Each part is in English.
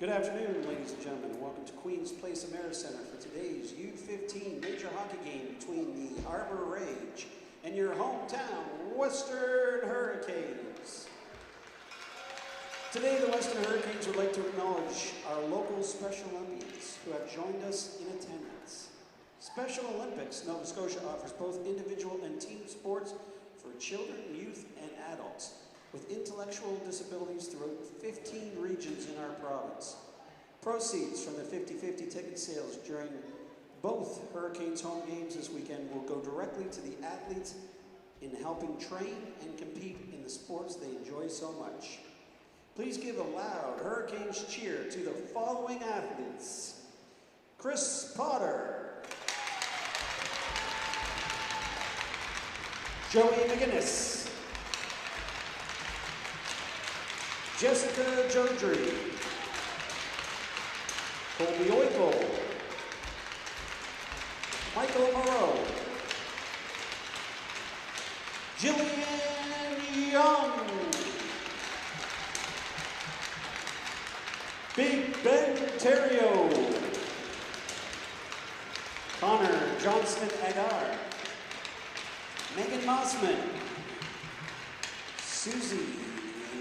Good afternoon, ladies and gentlemen. Welcome to Queen's Place Americenter for today's U15 major hockey game between the Harbour Rage and your hometown Western Hurricanes. Today, the Western Hurricanes would like to acknowledge our local Special Olympians who have joined us in attendance. Special Olympics Nova Scotia offers both individual and team sports for children, youth, and adults with intellectual disabilities throughout 15 regions in our province. Proceeds from the 50-50 ticket sales during both Hurricanes home games this weekend will go directly to the athletes in helping train and compete in the sports they enjoy so much. Please give a loud Hurricanes cheer to the following athletes: Chris Potter, Joey McGinnis, Jessica Jodry, Colby Oiko, Michael Moreau, Jillian Young, Big Ben Terrio, Connor Johnston Agar, Megan Mossman, Susie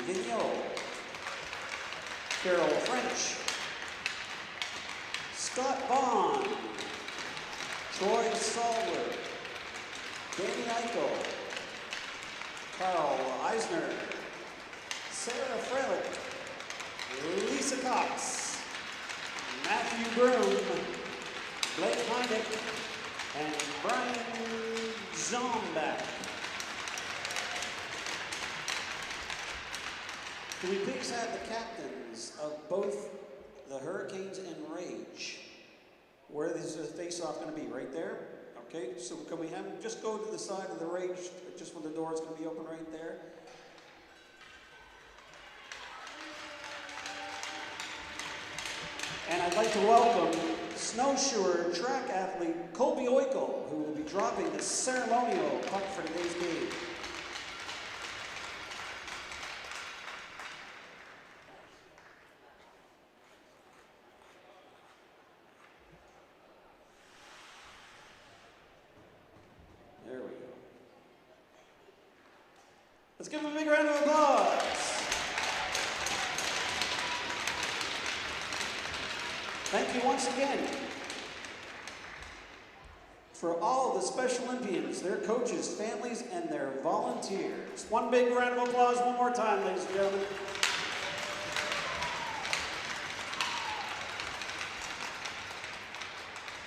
Vigneault, Carol French, Scott Bond, Troy Salwer, Danny Eichel, Carl Eisner, Sarah Frelick, Lisa Cox, Matthew Broom, Blake Heineck, and Brian Zombach. Can we please have the captains of both the Hurricanes and Rage? Where is the face-off going to be? Right there? Okay, so can we have them just go to the side of the Rage, just when the door is going to be open right there? And I'd like to welcome snowshoer track athlete Colby Oiko, who will be dropping the ceremonial puck for today's game. There we go. Let's give him a big round of applause. Thank you once again for all the Special Olympians, their coaches, families, and their volunteers. One big round of applause one more time, ladies and gentlemen.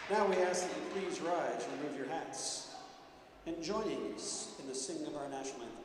Now we ask that you please rise, remove your hats, and joining us in the singing of our national anthem.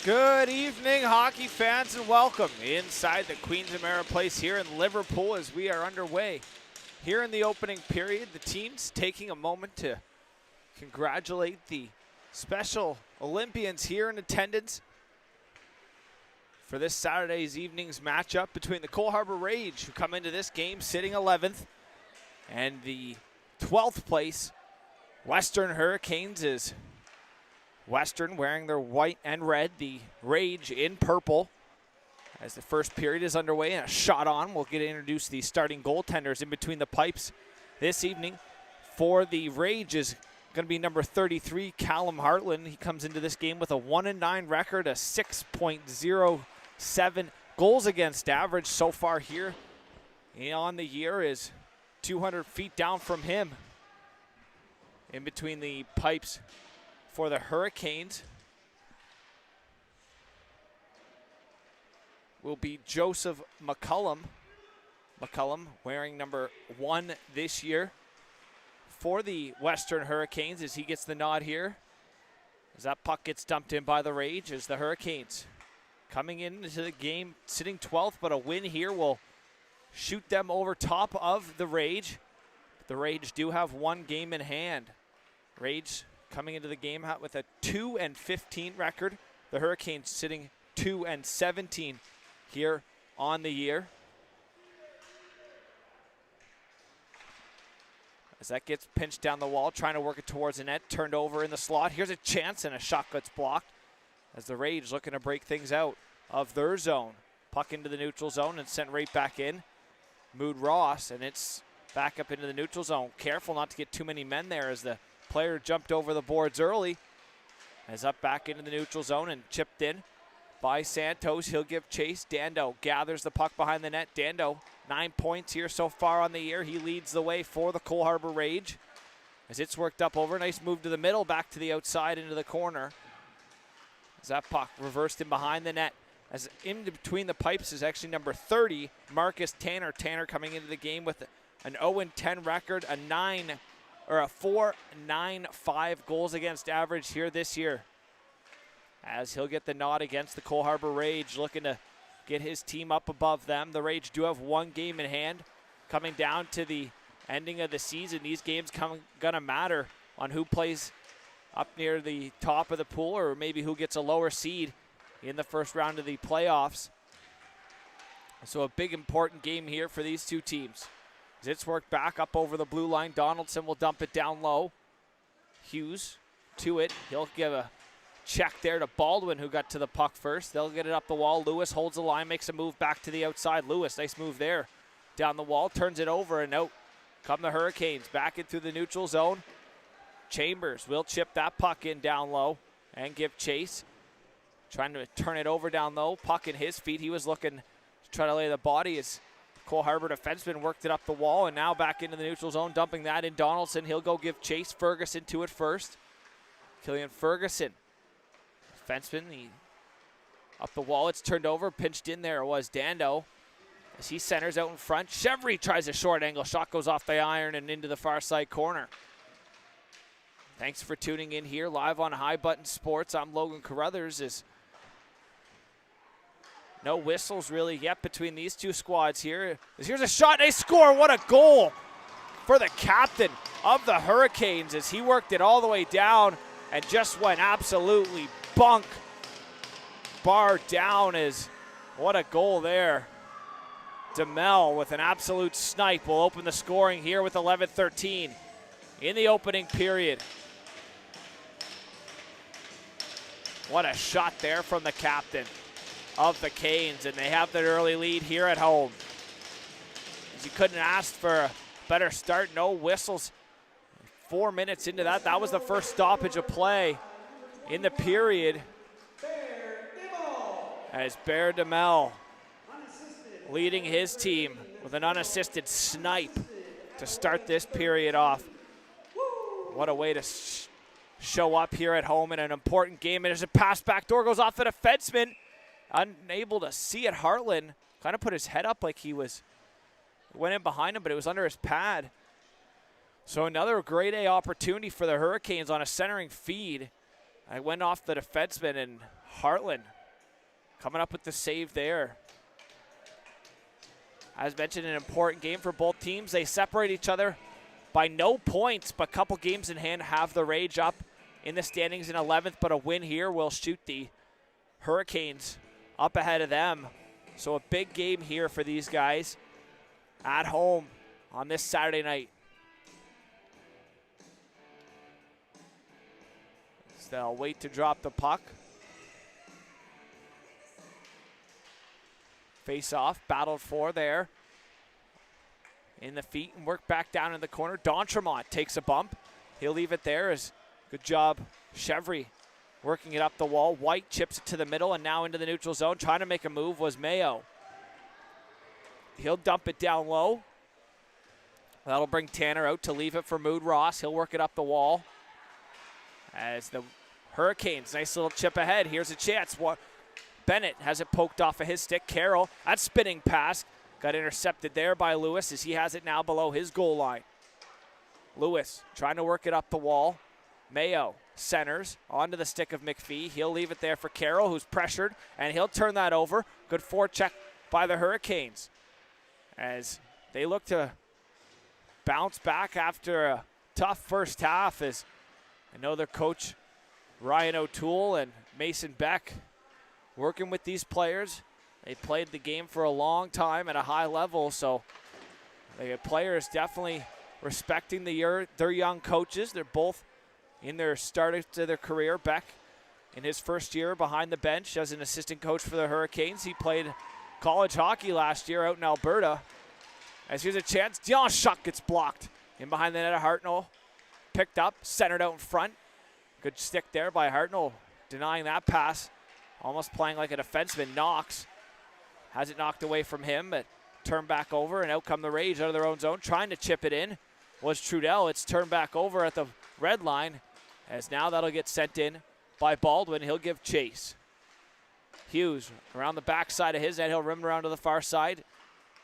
Good evening, hockey fans, and welcome inside the Queens Emera Place here in Liverpool as we are underway. Here in the opening period, the teams taking a moment to congratulate the Special Olympians here in attendance for this Saturday's evening's matchup between the Cole Harbour Rage, who come into this game sitting 11th, and the 12th place Western Hurricanes. Is Western wearing their white and red, the Rage in purple. As the first period is underway and a shot on, we'll get to introduce the starting goaltenders in between the pipes this evening. For the Rage is going to be number 33, Callum Hartland. He comes into this game with a 1-9 record, a 6.07 goals against average so far here on the year. Is 200 feet down from him. In between the pipes for the Hurricanes will be Joseph McCullum. McCullum wearing number 1 this year for the Western Hurricanes as he gets the nod here. As that puck gets dumped in by the Rage, as the Hurricanes coming into the game sitting 12th, but a win here will shoot them over top of the Rage. The Rage do have one game in hand. Rage coming into the game with a 2-15 record. The Hurricanes sitting 2-17 here on the year. As that gets pinched down the wall, trying to work it towards the net, turned over in the slot. Here's a chance, and a shot gets blocked as the Rage looking to break things out of their zone. Puck into the neutral zone and sent right back in. Mood Ross, and it's back up into the neutral zone. Careful not to get too many men there as the player jumped over the boards early. As up back into the neutral zone and chipped in by Santos. He'll give chase. Dando gathers the puck behind the net. Dando, 9 points here so far on the year. He leads the way for the Cole Harbour Rage as it's worked up over. Nice move to the middle, back to the outside into the corner. As that puck reversed in behind the net. As in between the pipes is actually number 30, Marcus Tanner. Tanner coming into the game with an 0-10 record, a 4.95 goals against average here this year. As he'll get the nod against the Cole Harbour Rage, looking to get his team up above them. The Rage do have one game in hand. Coming down to the ending of the season, these games gonna matter on who plays up near the top of the pool or maybe who gets a lower seed in the first round of the playoffs. So a big important game here for these two teams. As it's worked back up over the blue line, Donaldson will dump it down low. Hughes to it. He'll give a check there to Baldwin, who got to the puck first. They'll get it up the wall. Lewis holds the line, makes a move back to the outside. Lewis, nice move there. Down the wall, turns it over, and out come the Hurricanes. Back into the neutral zone. Chambers will chip that puck in down low and give chase. Trying to turn it over down low. Puck in his feet. He was looking to try to lay the body as Cole Harbour defenseman worked it up the wall, and now back into the neutral zone, dumping that in Donaldson. He'll go give chase. Ferguson to it first. Killian Ferguson, defenseman, up the wall. It's turned over, pinched in there. It was Dando as he centers out in front. Chevry tries a short angle. Shot goes off the iron and into the far side corner. Thanks for tuning in here live on High Button Sports. I'm Logan Carruthers. No whistles really yet between these two squads here. Here's a shot, they score. What a goal for the captain of the Hurricanes as he worked it all the way down and just went absolutely bunk. Bar down what a goal there. DeMel with an absolute snipe will open the scoring here with 11-13 in the opening period. What a shot there from the captain of the Canes, and they have their early lead here at home. As you couldn't ask for a better start, no whistles. 4 minutes into that, that was the first stoppage of play in the period. As Bear DeMel leading his team with an unassisted snipe to start this period off. What a way to show up here at home in an important game. And there's a pass back door, goes off the defenseman. Unable to see it. Hartland kind of put his head up like he went in behind him, but it was under his pad. So another grade A opportunity for the Hurricanes on a centering feed. I went off the defenseman, and Hartland coming up with the save there. As mentioned, an important game for both teams. They separate each other by no points, but a couple games in hand have the Rage up in the standings in 11th, but a win here will shoot the Hurricanes up ahead of them. So a big game here for these guys at home on this Saturday night. So they'll wait to drop the puck. Face off, battled for there. In the feet and work back down in the corner. D'Entremont takes a bump. He'll leave it there. Good job, Chevry working it up the wall. White chips it to the middle and now into the neutral zone. Trying to make a move was Mayo. He'll dump it down low. That'll bring Tanner out to leave it for Mood Ross. He'll work it up the wall. As the Hurricanes, nice little chip ahead. Here's a chance. Bennett has it poked off of his stick. Carroll, that spinning pass got intercepted there by Lewis as he has it now below his goal line. Lewis trying to work it up the wall. Mayo centers onto the stick of McPhee. He'll leave it there for Carroll, who's pressured, and he'll turn that over. Good forecheck by the Hurricanes as they look to bounce back after a tough first half. As I know their coach Ryan O'Toole and Mason Beck working with these players. They played the game for a long time at a high level, so the players definitely respecting their young coaches. They're both in their start to their career. Beck in his first year behind the bench as an assistant coach for the Hurricanes. He played college hockey last year out in Alberta. As here's a chance, Dion Shuck gets blocked in behind the net of Hartnell. Picked up, centered out in front. Good stick there by Hartnell, denying that pass. Almost playing like a defenseman. Knox has it knocked away from him, but turned back over, and out come the Rage out of their own zone. Trying to chip it in was Trudell. It's turned back over at the red line, as now that'll get sent in by Baldwin. He'll give chase. Hughes around the backside of his end. He'll rim around to the far side.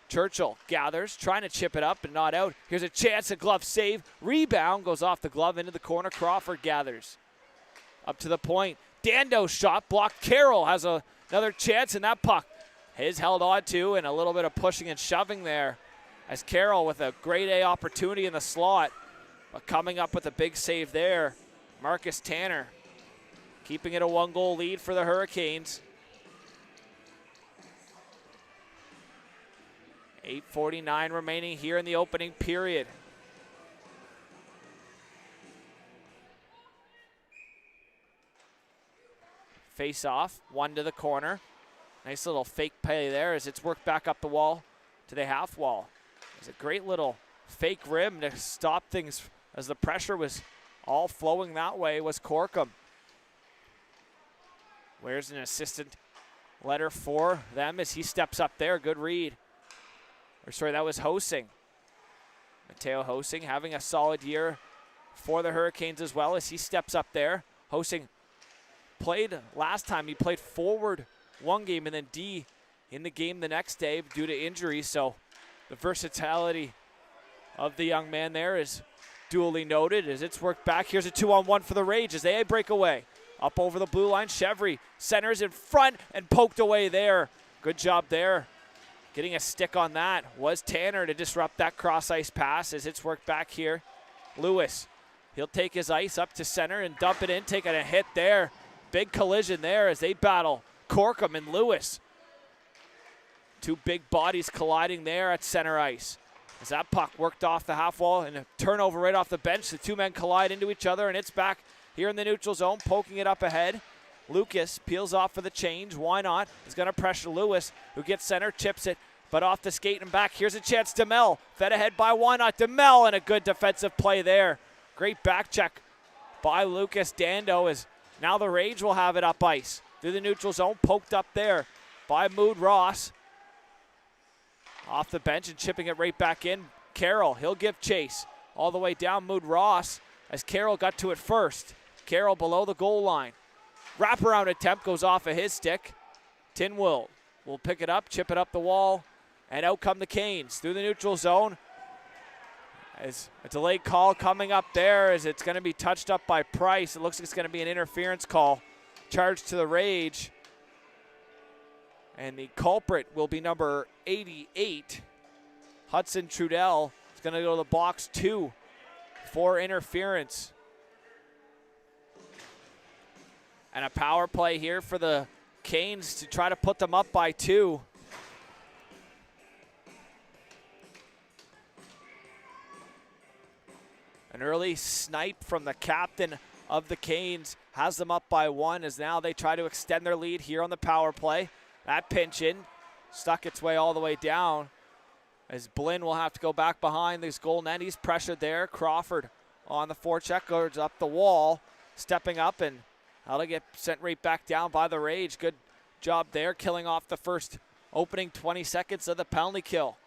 Churchill gathers, trying to chip it up, but not out. Here's a chance, a glove save. Rebound goes off the glove into the corner. Crawford gathers. Up to the point. Dando's shot blocked. Carroll has another chance, and that puck is held on to, and a little bit of pushing and shoving there as Carroll with a grade A opportunity in the slot, but coming up with a big save there. Marcus Tanner keeping it a 1-goal lead for the Hurricanes. 8:49 remaining here in the opening period. Face off, one to the corner. Nice little fake play there as it's worked back up the wall to the half wall. It's a great little fake rim to stop things as the pressure was all flowing that way was Corkum. Where's an assistant letter for them as he steps up there. Good read. Or sorry, that was Hosing. Mateo Hosing having a solid year for the Hurricanes as well as he steps up there. Hosing played last time. He played forward one game and then D in the game the next day due to injury. So the versatility of the young man there is duly noted as it's worked back. Here's a 2-on-1 for the Rage as they break away. Up over the blue line, Chevry centers in front and poked away there. Good job there. Getting a stick on that was Tanner to disrupt that cross-ice pass as it's worked back here. Lewis, he'll take his ice up to center and dump it in, taking a hit there. Big collision there as they battle Corkum and Lewis. Two big bodies colliding there at center ice. As that puck worked off the half wall and a turnover right off the bench, the two men collide into each other and it's back here in the neutral zone, poking it up ahead. Lucas peels off for the change. Why not? He's going to pressure Lewis, who gets center, chips it, but off the skate and back. Here's a chance. DeMel fed ahead by Why Not? DeMel, and a good defensive play there. Great back check by Lucas Dando as now the Rage will have it up ice. Through the neutral zone, poked up there by Mood Ross. Off the bench and chipping it right back in. Carroll, he'll give chase. All the way down Mood Ross as Carroll got to it first. Carroll below the goal line. Wraparound attempt goes off of his stick. Tinwill will pick it up, chip it up the wall, and out come the Canes through the neutral zone. As a delayed call coming up there as it's going to be touched up by Price. It looks like it's going to be an interference call. Charged to the Rage. And the culprit will be number 88. Hudson Trudell is going to go to the box 2 for interference. And a power play here for the Canes to try to put them up by 2. An early snipe from the captain of the Canes has them up by 1 as now they try to extend their lead here on the power play. That pinch in stuck its way all the way down as Blinn will have to go back behind this goal net. He's pressured there. Crawford on the forecheck goes up the wall, stepping up, and that'll get sent right back down by the Rage. Good job there, killing off the first opening 20 seconds of the penalty kill.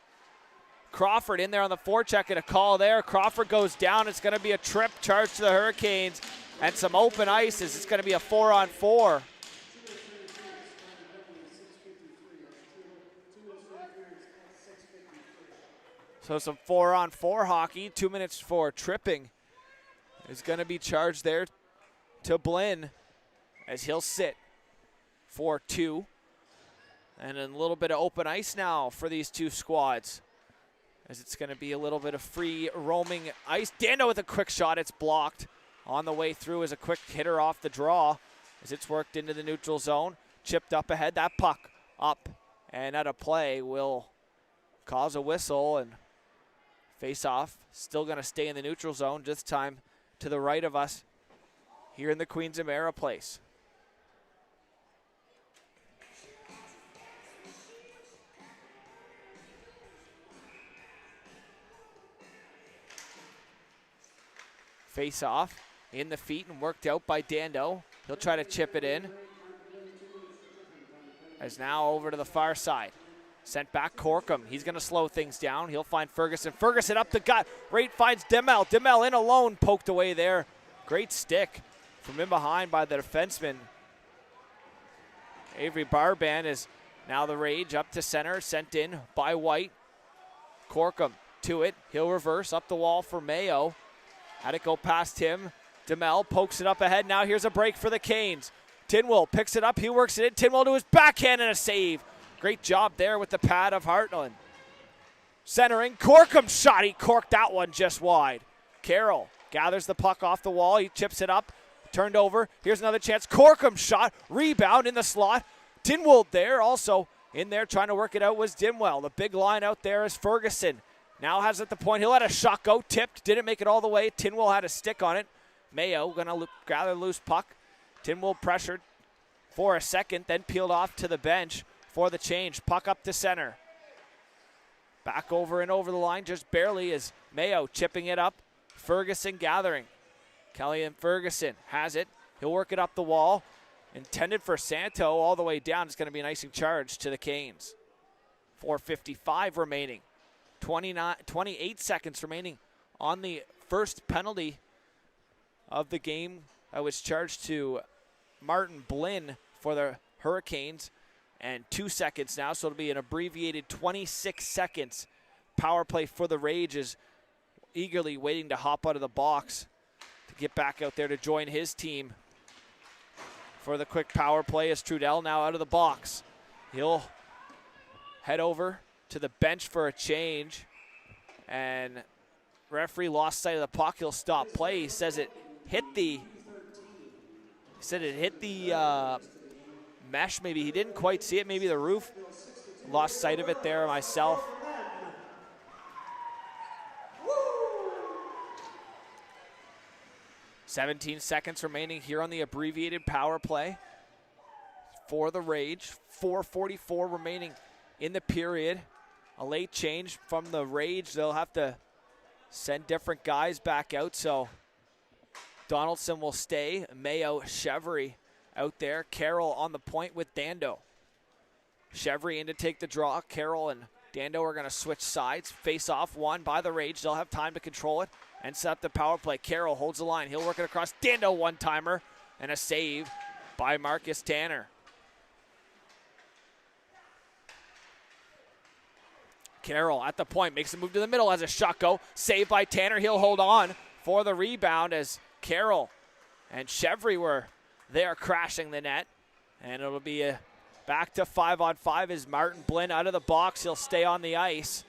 Crawford in there on the forecheck and a call there. Crawford goes down. It's going to be a trip charge to the Hurricanes and some open ices. It's going to be a 4-on-4. So some 4-on-4 hockey. 2 minutes for tripping is going to be charged there to Blinn as he'll sit for 2. And a little bit of open ice now for these two squads, as it's going to be a little bit of free roaming ice. Dando with a quick shot. It's blocked on the way through as a quick hitter off the draw as it's worked into the neutral zone. Chipped up ahead. That puck up and out of play will cause a whistle, and face-off still going to stay in the neutral zone, this time to the right of us here in the Queens of Mara place. Face-off in the feet and worked out by Dando. He'll try to chip it in. As now over to the far side. Sent back Corkum. He's going to slow things down. He'll find Ferguson. Ferguson up the gut. Right finds Demel. Demel in alone. Poked away there. Great stick from in behind by the defenseman. Avery Barban is now the Rage up to center. Sent in by White. Corkum to it. He'll reverse up the wall for Mayo. Had it go past him. Demel pokes it up ahead. Now here's a break for the Canes. Tinwell picks it up. He works it in. Tinwell to his backhand and a save. Great job there with the pad of Hartland. Centering. Corkum shot. He corked that one just wide. Carroll gathers the puck off the wall. He chips it up. Turned over. Here's another chance. Corkum shot. Rebound in the slot. Tinwell there also in there trying to work it out was Dimwell. The big line out there is Ferguson. Now has at the point. He'll let a shot go. Tipped. Didn't make it all the way. Tinwell had a stick on it. Mayo going to gather loose puck. Tinwell pressured for a second, then peeled off to the bench for the change. Puck up to center. Back over and over the line just barely as Mayo chipping it up. Ferguson gathering. Kelly and Ferguson has it. He'll work it up the wall. Intended for Santo all the way down. It's going to be an icing charge to the Canes. 4:55 remaining. 28 seconds remaining on the first penalty of the game. That was charged to Martin Blinn for the Hurricanes. And 2 seconds now, so it'll be an abbreviated 26 seconds. Power play for the Rage is eagerly waiting to hop out of the box to get back out there to join his team for the quick power play as Trudell now out of the box. He'll head over to the bench for a change, and referee lost sight of the puck. He'll stop play. He says it hit the mesh. Maybe he didn't quite see it. Maybe the roof. Lost sight of it there myself. "17 seconds remaining here on the abbreviated power play for the Rage. 4:44 remaining in the period. A late change from the Rage. They'll have to send different guys back out, so Donaldson will stay. Mayo, Chevry out there. Carroll on the point with Dando. Chevry in to take the draw. Carroll and Dando are going to switch sides. Face off one by the Rage. They'll have time to control it and set up the power play. Carroll holds the line. He'll work it across. Dando one-timer and a save by Marcus Tanner. Carroll at the point, makes a move to the middle, has a shot go. Saved by Tanner. He'll hold on for the rebound as Carroll and Chevry were there crashing the net. And it'll be a Back to 5-on-5 is Martin Blinn out of the box. He'll stay on the ice.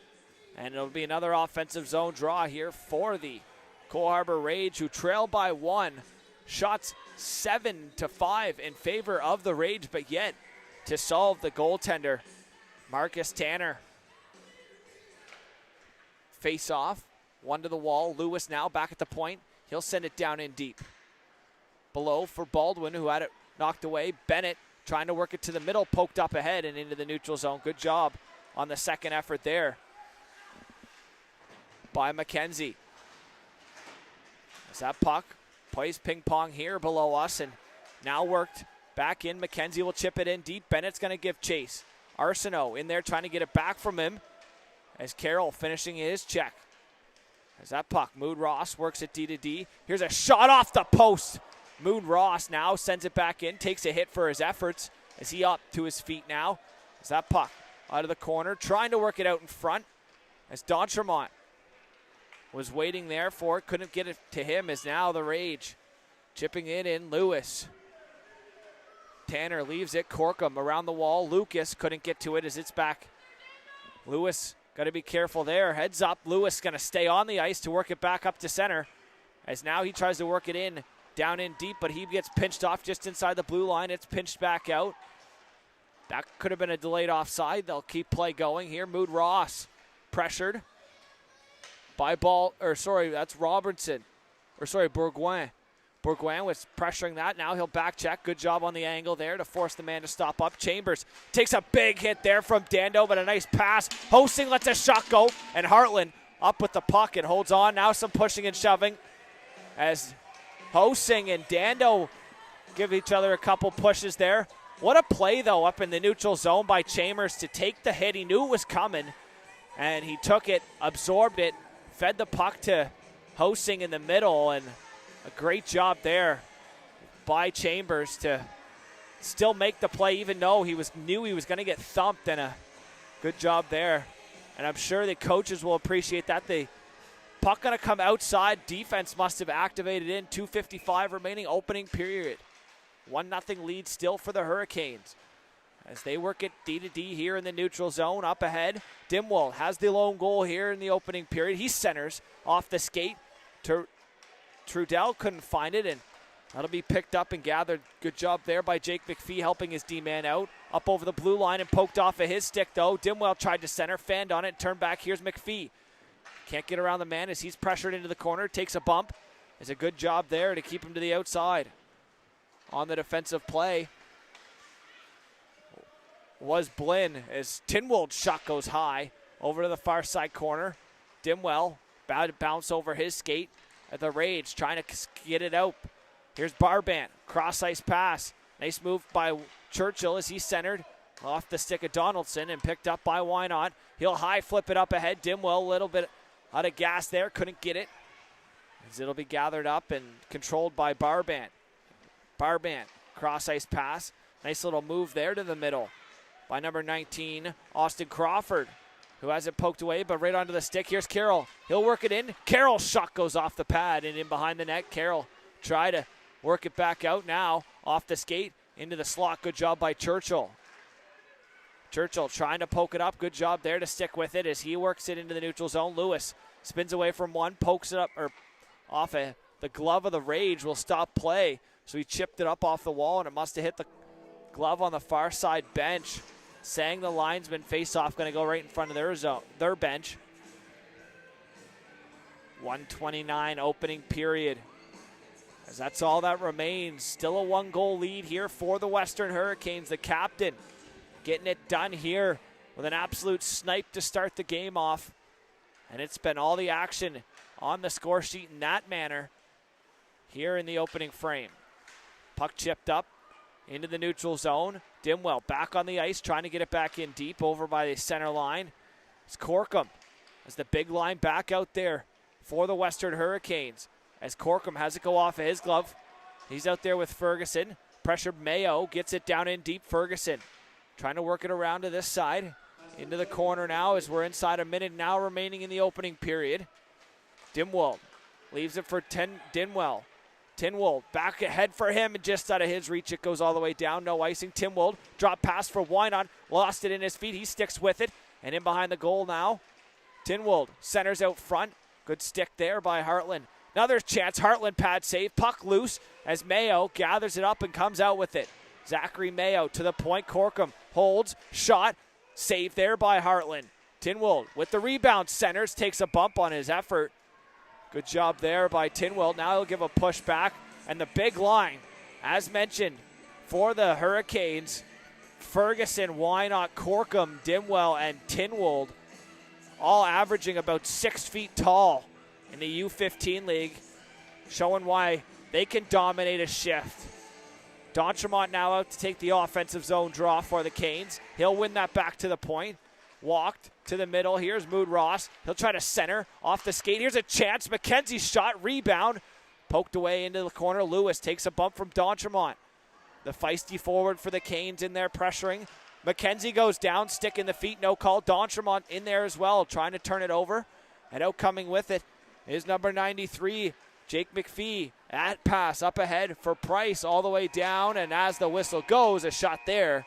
And it'll be another offensive zone draw here for the Cole Harbour Rage, who trail by 1. Shots 7-5 in favor of the Rage, but yet to solve the goaltender, Marcus Tanner. Face off, 1 to the wall. Lewis now back at the point. He'll send it down in deep. Below for Baldwin, who had it knocked away. Bennett trying to work it to the middle, poked up ahead and into the neutral zone. Good job on the second effort there by McKenzie. As that puck plays ping pong here below us and now worked back in. McKenzie will chip it in deep. Bennett's going to give chase. Arsenault in there trying to get it back from him as Carroll finishing his check. As that puck, Moon Ross works it D to D. Here's a shot off the post. Moon Ross now sends it back in, takes a hit for his efforts as he up to his feet now. As that puck out of the corner, trying to work it out in front as D'Entremont was waiting there for it, couldn't get it to him, as now the Rage chipping it in. Lewis. Tanner leaves it. Corkum around the wall. Lucas couldn't get to it as it's back. Lewis got to be careful there. Heads up. Lewis going to stay on the ice to work it back up to center as now he tries to work it in down in deep, but he gets pinched off just inside the blue line. It's pinched back out. That could have been a delayed offside. They'll keep play going here. Mood Ross pressured by that's Robertson. Bourgoin. Bourgoin was pressuring that. Now he'll back check. Good job on the angle there to force the man to stop up. Chambers takes a big hit there from Dando, but a nice pass. Hosting lets a shot go, and Hartland up with the puck and holds on. Now some pushing and shoving as Hosting and Dando give each other a couple pushes there. What a play, though, up in the neutral zone by Chambers to take the hit. He knew it was coming, and he took it, absorbed it, fed the puck to Hosting in the middle, and a great job there by Chambers to still make the play, even though knew he was going to get thumped, and a good job there. And I'm sure the coaches will appreciate that. The puck going to come outside. Defense must have activated in. 2:55 remaining, opening period. 1-0 lead still for the Hurricanes as they work it D to D here in the neutral zone. Up ahead, Dimwell has the lone goal here in the opening period. He centers off the skate. Trudell couldn't find it, and that'll be picked up and gathered. Good job there by Jake McPhee helping his D-man out. Up over the blue line and poked off of his stick, though. Dimwell tried to center, fanned on it, turned back. Here's McPhee. Can't get around the man as he's pressured into the corner. Takes a bump. It's a good job there to keep him to the outside. On the defensive play was Blinn as Tinwold's shot goes high over to the far side corner. Dimwell about to bounce over his skate at the Rage, trying to get it out. Here's Barbant, cross ice pass. Nice move by Churchill as he's centered off the stick of Donaldson and picked up by Wynot. He'll high flip it up ahead. Dimwell a little bit out of gas there, couldn't get it. As it'll be gathered up and controlled by Barbant. Barbant, cross ice pass. Nice little move there to the middle by number 19, Austin Crawford, who has it poked away, but right onto the stick. Here's Carroll. He'll work it in. Carroll's shot goes off the pad and in behind the net. Carroll try to work it back out now off the skate into the slot. Good job by Churchill. Churchill trying to poke it up. Good job there to stick with it as he works it into the neutral zone. Lewis spins away from one, pokes it up or off the glove of the Rage. Will stop play. So he chipped it up off the wall, and it must have hit the glove on the far side bench. Saying the linesman face-off going to go right in front of their bench. 1:29 opening period. As that's all that remains. Still a 1-goal lead here for the Western Hurricanes. The captain getting it done here with an absolute snipe to start the game off. And it's been all the action on the score sheet in that manner here in the opening frame. Puck chipped up into the neutral zone. Dimwell back on the ice, trying to get it back in deep over by the center line. It's Corkum as the big line back out there for the Western Hurricanes. As Corkum has it go off of his glove. He's out there with Ferguson. Pressured Mayo, gets it down in deep. Ferguson trying to work it around to this side. Into the corner now as we're inside a minute now remaining in the opening period. Dimwell leaves it for Dinwell. Tinwold back ahead for him, and just out of his reach, it goes all the way down. No icing. Tinwold drop pass for Wynot. Lost it in his feet. He sticks with it, and in behind the goal now. Tinwold centers out front. Good stick there by Hartland. Another chance. Hartland pad save. Puck loose as Mayo gathers it up and comes out with it. Zachary Mayo to the point. Corkum holds. Shot. Save there by Hartland. Tinwold with the rebound. Centers. Takes a bump on his effort. Good job there by Tinwold. Now he'll give a push back. And the big line, as mentioned, for the Hurricanes, Ferguson, Wynot, Corkum, Dimwell, and Tinwold, all averaging about 6 feet tall in the U15 league, showing why they can dominate a shift. D'Entremont now out to take the offensive zone draw for the Canes. He'll win that back to the point. Walked to the middle. Here's Mood Ross. He'll try to center off the skate. Here's a chance. McKenzie's shot. Rebound. Poked away into the corner. Lewis takes a bump from D'Entremont. The feisty forward for the Canes in there pressuring. McKenzie goes down. Stick in the feet. No call. D'Entremont in there as well, trying to turn it over. And out coming with it is number 93, Jake McPhee. That pass up ahead for Price all the way down. And as the whistle goes, a shot there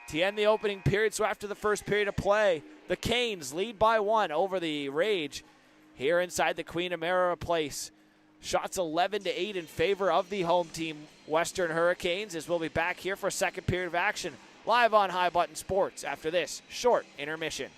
to end the opening period. So after the first period of play, the Canes lead by 1 over the Rage here inside the Queen Amera place. Shots 11-8 in favor of the home team, Western Hurricanes, as we'll be back here for a second period of action live on High Button Sports after this short intermission.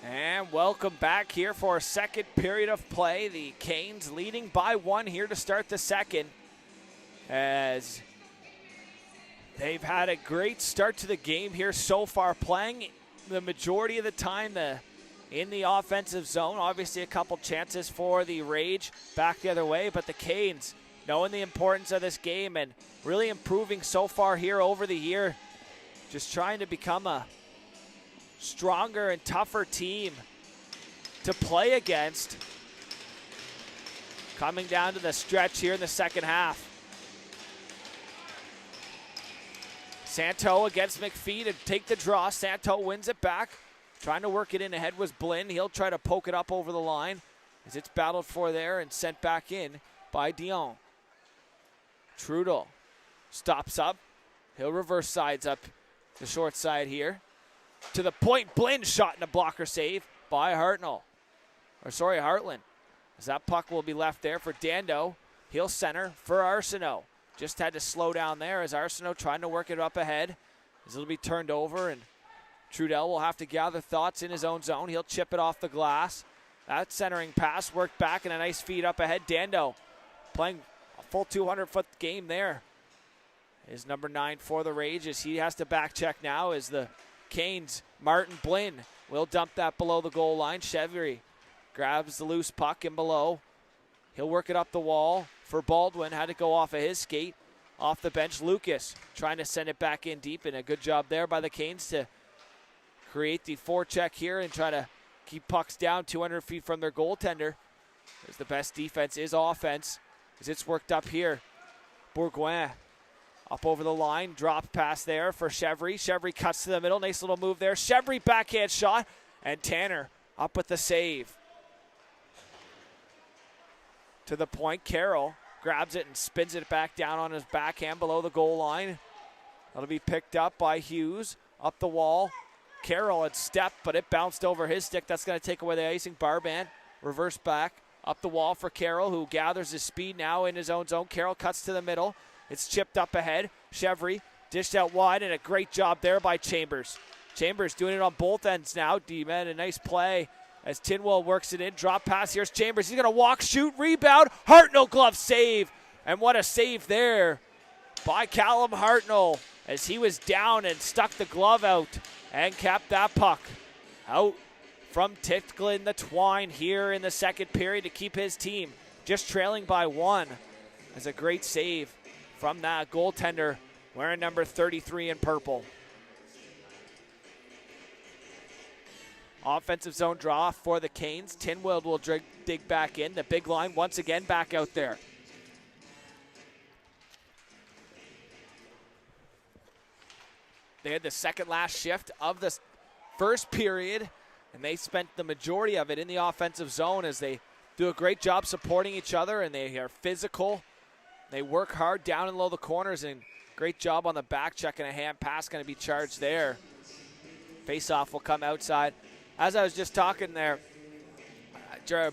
And welcome back here for a second period of play. The Canes leading by 1 here to start the second, as they've had a great start to the game here so far, playing the majority of the time in the offensive zone. Obviously a couple chances for the Rage back the other way, but the Canes knowing the importance of this game and really improving so far here over the year, just trying to become a stronger and tougher team to play against. Coming down to the stretch here in the second half. Santo against McPhee to take the draw. Santo wins it back. Trying to work it in ahead was Blinn. He'll try to poke it up over the line as it's battled for there and sent back in by Dion. Trudel stops up. He'll reverse sides up the short side here. To the point, Blinn shot in a blocker save by Hartland. As that puck will be left there for Dando. He'll center for Arsenault. Just had to slow down there as Arsenault trying to work it up ahead. As it'll be turned over, and Trudel will have to gather thoughts in his own zone. He'll chip it off the glass. That centering pass worked back and a nice feed up ahead. Dando playing a full 200-foot game there. Is number 9 for the Rage as he has to back check now as the Canes, Martin Blinn will dump that below the goal line. Chevry grabs the loose puck in below. He'll work it up the wall for Baldwin. Had to go off of his skate. Off the bench, Lucas trying to send it back in deep, and a good job there by the Canes to create the forecheck here and try to keep pucks down 200 feet from their goaltender. As the best defense is offense as it's worked up here. Bourgoin up over the line, drop pass there for Chevry. Chevry cuts to the middle, nice little move there. Chevry backhand shot, and Tanner up with the save. To the point, Carroll grabs it and spins it back down on his backhand below the goal line. That'll be picked up by Hughes, up the wall. Carroll had stepped, but it bounced over his stick. That's going to take away the icing. Barban, reverse back, up the wall for Carroll, who gathers his speed now in his own zone. Carroll cuts to the middle. It's chipped up ahead. Chevry dished out wide, and a great job there by Chambers. Chambers doing it on both ends now. D-man, a nice play as Tinwell works it in. Drop pass. Here's Chambers. He's going to walk, shoot, rebound. Hartnell glove save. And what a save there by Callum Hartnell. as he was down and stuck the glove out and kept that puck out from tickling the twine here in the second period to keep his team just trailing by 1. As a great save from that goaltender wearing number 33 in purple. Offensive zone draw for the Canes. Tinwild will dig back in. The big line once again back out there. They had the second last shift of the first period, and they spent the majority of it in the offensive zone as they do a great job supporting each other, and they are physical. They work hard down and low the corners, and great job on the back check, and a hand pass going to be charged there. Face-off will come outside. As I was just talking there,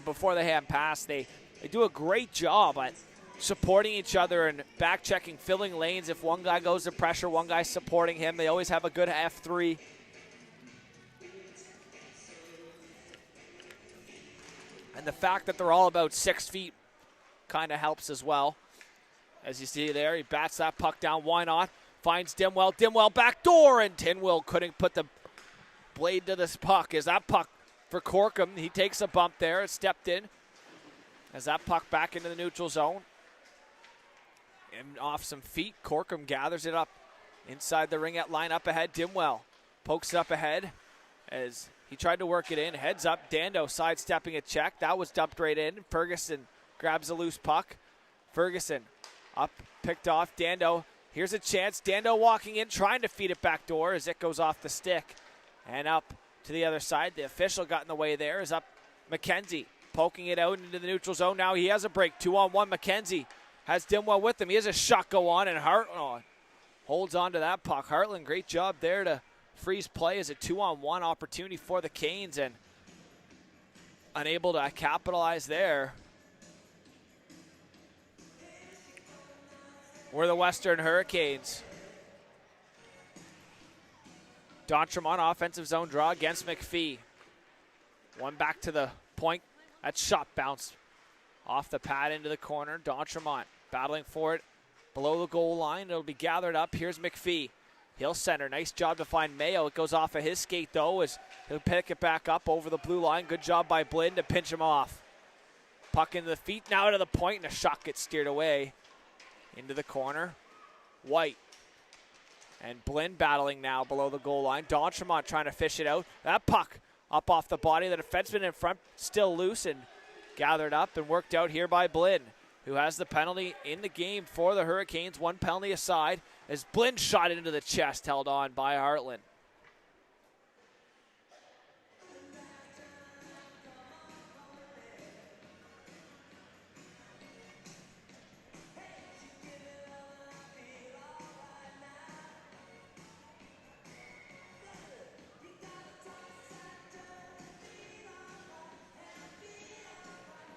before the hand pass, they do a great job at supporting each other and back checking, filling lanes. If one guy goes to pressure, one guy supporting him. They always have a good F3. And the fact that they're all about 6 feet kind of helps as well. As you see there, he bats that puck down. Why not? Finds Dimwell. Dimwell back door, and Tinwill couldn't put the blade to this puck. Is that puck for Corkum? He takes a bump there. It stepped in. As that puck back into the neutral zone. And off some feet, Corkum gathers it up inside the ringette line up ahead. Dimwell pokes it up ahead as he tried to work it in. Heads up, Dando sidestepping a check. That was dumped right in. Ferguson grabs a loose puck. Ferguson up, picked off. Dando, here's a chance. Dando walking in, trying to feed it back door as it goes off the stick. And up to the other side. The official got in the way there. Is up McKenzie, poking it out into the neutral zone. Now he has a break. 2-on-1. McKenzie has Dimwell with him. He has a shot go on, and Hartland holds on to that puck. Hartland, great job there to freeze play as a 2-on-1 opportunity for the Canes, and unable to capitalize there. We're the Western Hurricanes. D'Entremont offensive zone draw against McPhee. One back to the point. That shot bounced off the pad into the corner. D'Entremont battling for it below the goal line. It'll be gathered up. Here's McPhee. He'll center. Nice job to find Mayo. It goes off of his skate, though, as he'll pick it back up over the blue line. Good job by Blinn to pinch him off. Puck into the feet, now to the point, and a shot gets steered away into the corner. White and Blinn battling now below the goal line. D'Entremont trying to fish it out. That puck up off the body. The defenseman in front still loose and gathered up and worked out here by Blinn, who has the penalty in the game for the Hurricanes. One penalty aside as Blinn shot into the chest, held on by Hartland.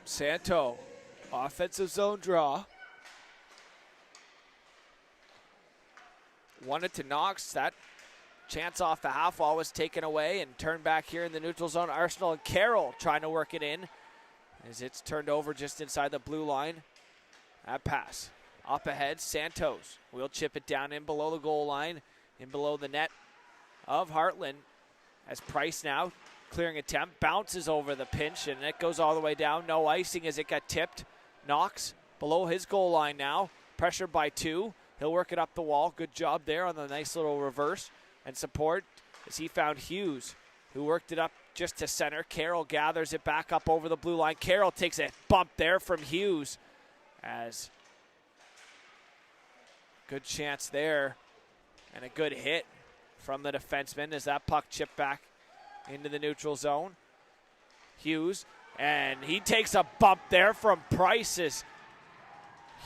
Santo, offensive zone draw. Wanted to Knox. That chance off the half wall was taken away and turned back here in the neutral zone. Arsenal and Carroll trying to work it in as it's turned over just inside the blue line. That pass up ahead. Santos will chip it down in below the goal line, in below the net of Hartland. As Price now clearing attempt, bounces over the pinch, and it goes all the way down. No icing as it got tipped. Knox below his goal line now, pressured by 2. He'll work it up the wall. Good job there on the nice little reverse and support as he found Hughes, who worked it up just to center. Carroll gathers it back up over the blue line. Carroll takes a bump there from Hughes as good chance there and a good hit from the defenseman as that puck chipped back into the neutral zone. Hughes, and he takes a bump there from Price as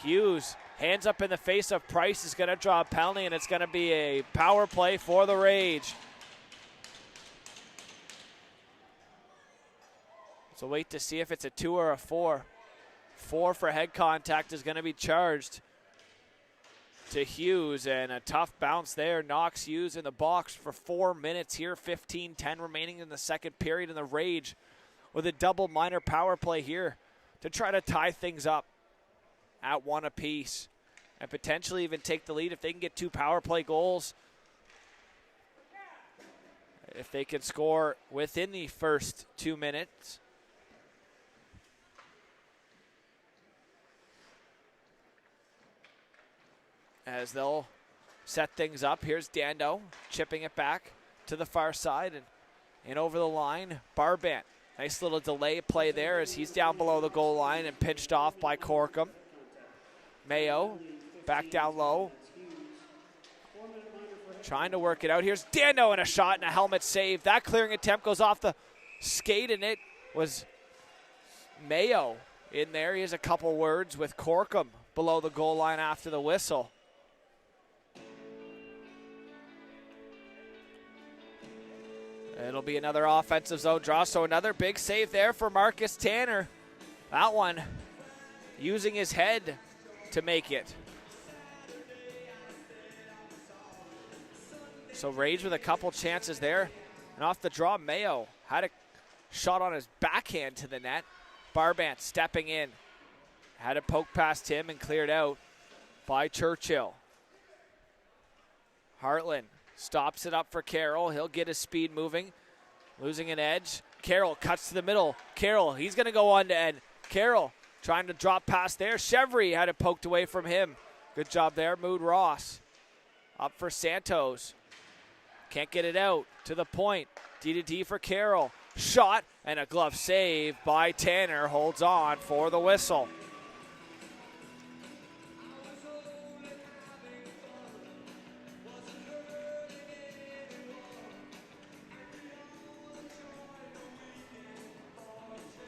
Hughes, hands up in the face of Price, is going to draw a penalty, and it's going to be a power play for the Rage. So wait to see if it's a 2 or a 4. 4 for head contact is going to be charged to Hughes, and a tough bounce there. Knocks Hughes in the box for 4 minutes here. 15-10 remaining in the second period, and the Rage with a double minor power play here to try to tie things up at 1 apiece. and potentially even take the lead if they can get 2 power play goals. If they can score within the first 2 minutes. As they'll set things up, here's Dando chipping it back to the far side and over the line. Barbant, nice little delay play there as he's down below the goal line and pinched off by Corkum. Mayo back down low, trying to work it out. Here's Dando and a shot and a helmet save. That clearing attempt goes off the skate, and it was Mayo in there. He has a couple words with Corkum below the goal line after the whistle. It'll be another offensive zone draw, so another big save there for Marcus Tanner. That one using his head to make it. So Rage with a couple chances there. And off the draw, Mayo had a shot on his backhand to the net. Barbant stepping in. Had it poked past him and cleared out by Churchill. Hartland stops it up for Carroll. He'll get his speed moving. Losing an edge. Carroll cuts to the middle. Carroll, he's going to go on to end. Carroll trying to drop past there. Chevry had it poked away from him. Good job there. Mood Ross. Up for Santos. Can't get it out. To the point. D for Carroll. Shot and a glove save by Tanner. Holds on for the whistle.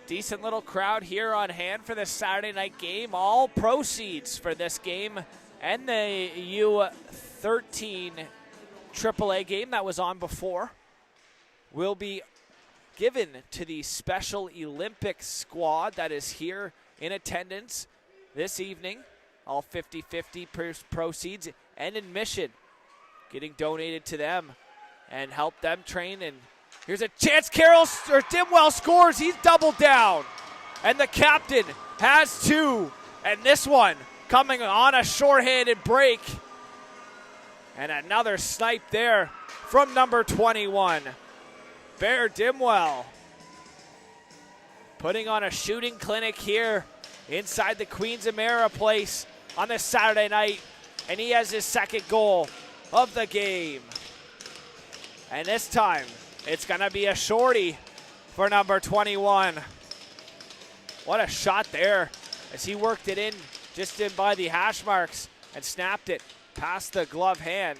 Decent little crowd here on hand for this Saturday night game. All proceeds for this game and the U13 AAA game that was on before will be given to the Special Olympics squad that is here in attendance this evening. All 50-50 proceeds and admission getting donated to them and help them train. And here's a chance. Dimwell scores. He's doubled down. And the captain has 2. And this one coming on a shorthanded break. And another snipe there from number 21. Bear Dimwell putting on a shooting clinic here inside the Queens Amera place on this Saturday night. And he has his second goal of the game. And this time, it's going to be a shorty for number 21. What a shot there as he worked it in just in by the hash marks and snapped it past the glove hand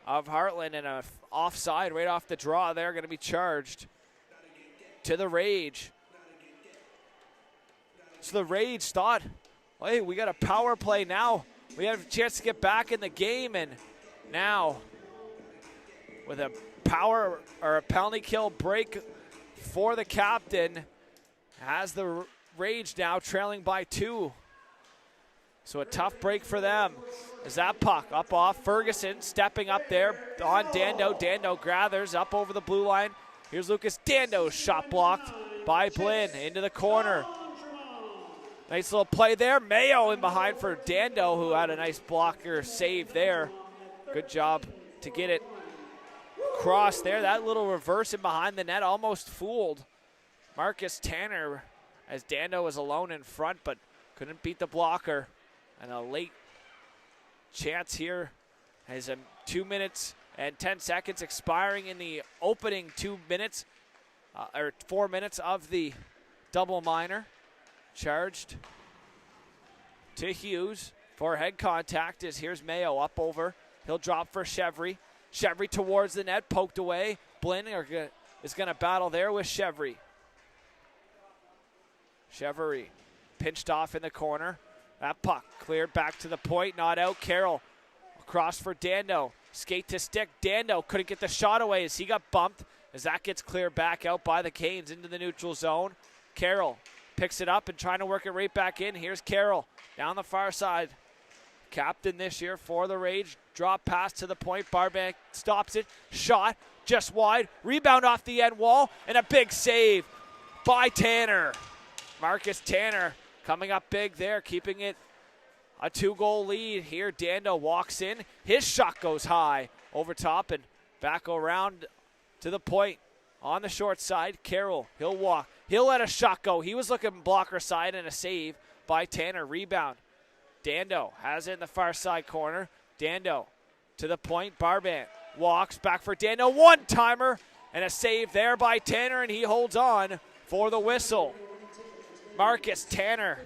of Hartland, and a offside right off the draw. They're going to be charged to the Rage. So the Rage thought, hey, we got a power play now. We have a chance to get back in the game, and now with a power or a penalty kill break for the captain, has the Rage now trailing by 2. So a tough break for them. As that puck up off, Ferguson stepping up there on Dando. Dando gathers up over the blue line. Here's Lucas Dando, shot blocked by Blinn into the corner. Nice little play there. Mayo in behind for Dando, who had a nice blocker save there. Good job to get it cross there. That little reverse in behind the net almost fooled Marcus Tanner as Dando was alone in front, but couldn't beat the blocker. And a late chance here as 2 minutes and 10 seconds expiring in the opening 2 minutes, or 4 minutes of the double minor. Charged to Hughes for head contact as here's Mayo up over. He'll drop for Chevry. Chevry towards the net, poked away. Blinn is going to battle there with Chevry. Chevry pinched off in the corner. That puck cleared back to the point, not out. Carroll across for Dando. Skate to stick. Dando couldn't get the shot away as he got bumped as that gets cleared back out by the Canes into the neutral zone. Carroll picks it up and trying to work it right back in. Here's Carroll down the far side. Captain this year for the Rage. Drop pass to the point. Barbank stops it. Shot just wide. Rebound off the end wall. And a big save by Tanner. Marcus Tanner coming up big there, keeping it a 2-goal lead here. Dando walks in. His shot goes high over top and back around to the point on the short side. Carroll, he'll walk. He'll let a shot go. He was looking blocker side and a save by Tanner. Rebound. Dando has it in the far side corner. Dando to the point. Barbant walks back for Dando. One-timer and a save there by Tanner, and he holds on for the whistle. Marcus Tanner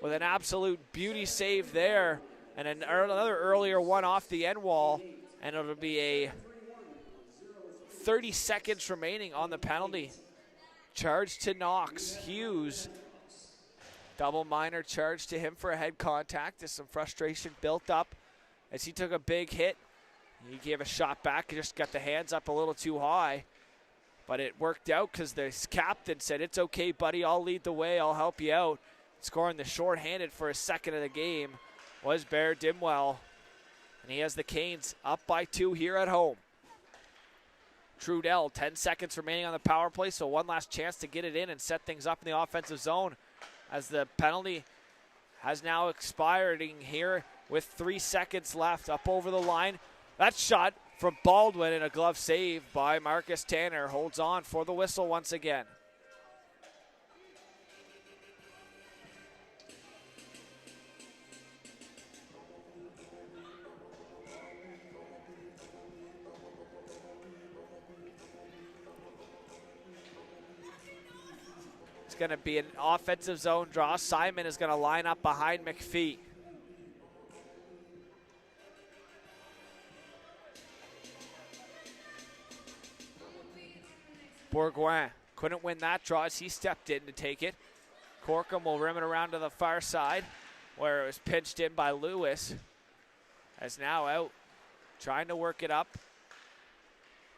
with an absolute beauty save there, and another earlier one off the end wall, and it'll be a 30 seconds remaining on the penalty. Charge to Knox. Hughes, double minor charge to him for a head contact as some frustration built up as he took a big hit. He gave a shot back, he just got the hands up a little too high, but it worked out because the captain said, "It's okay, buddy, I'll lead the way, I'll help you out." Scoring the shorthanded for his second of the game was Bear Dimwell, and he has the Canes up by 2 here at home. Trudell, 10 seconds remaining on the power play, so one last chance to get it in and set things up in the offensive zone as the penalty has now expired here with 3 seconds left. Up over the line. That shot from Baldwin and a glove save by Marcus Tanner holds on for the whistle once again. It's going to be an offensive zone draw. Simon is going to line up behind McPhee. Bourgoin couldn't win that draw as he stepped in to take it. Corkum will rim it around to the far side where it was pinched in by Lewis. As now out, trying to work it up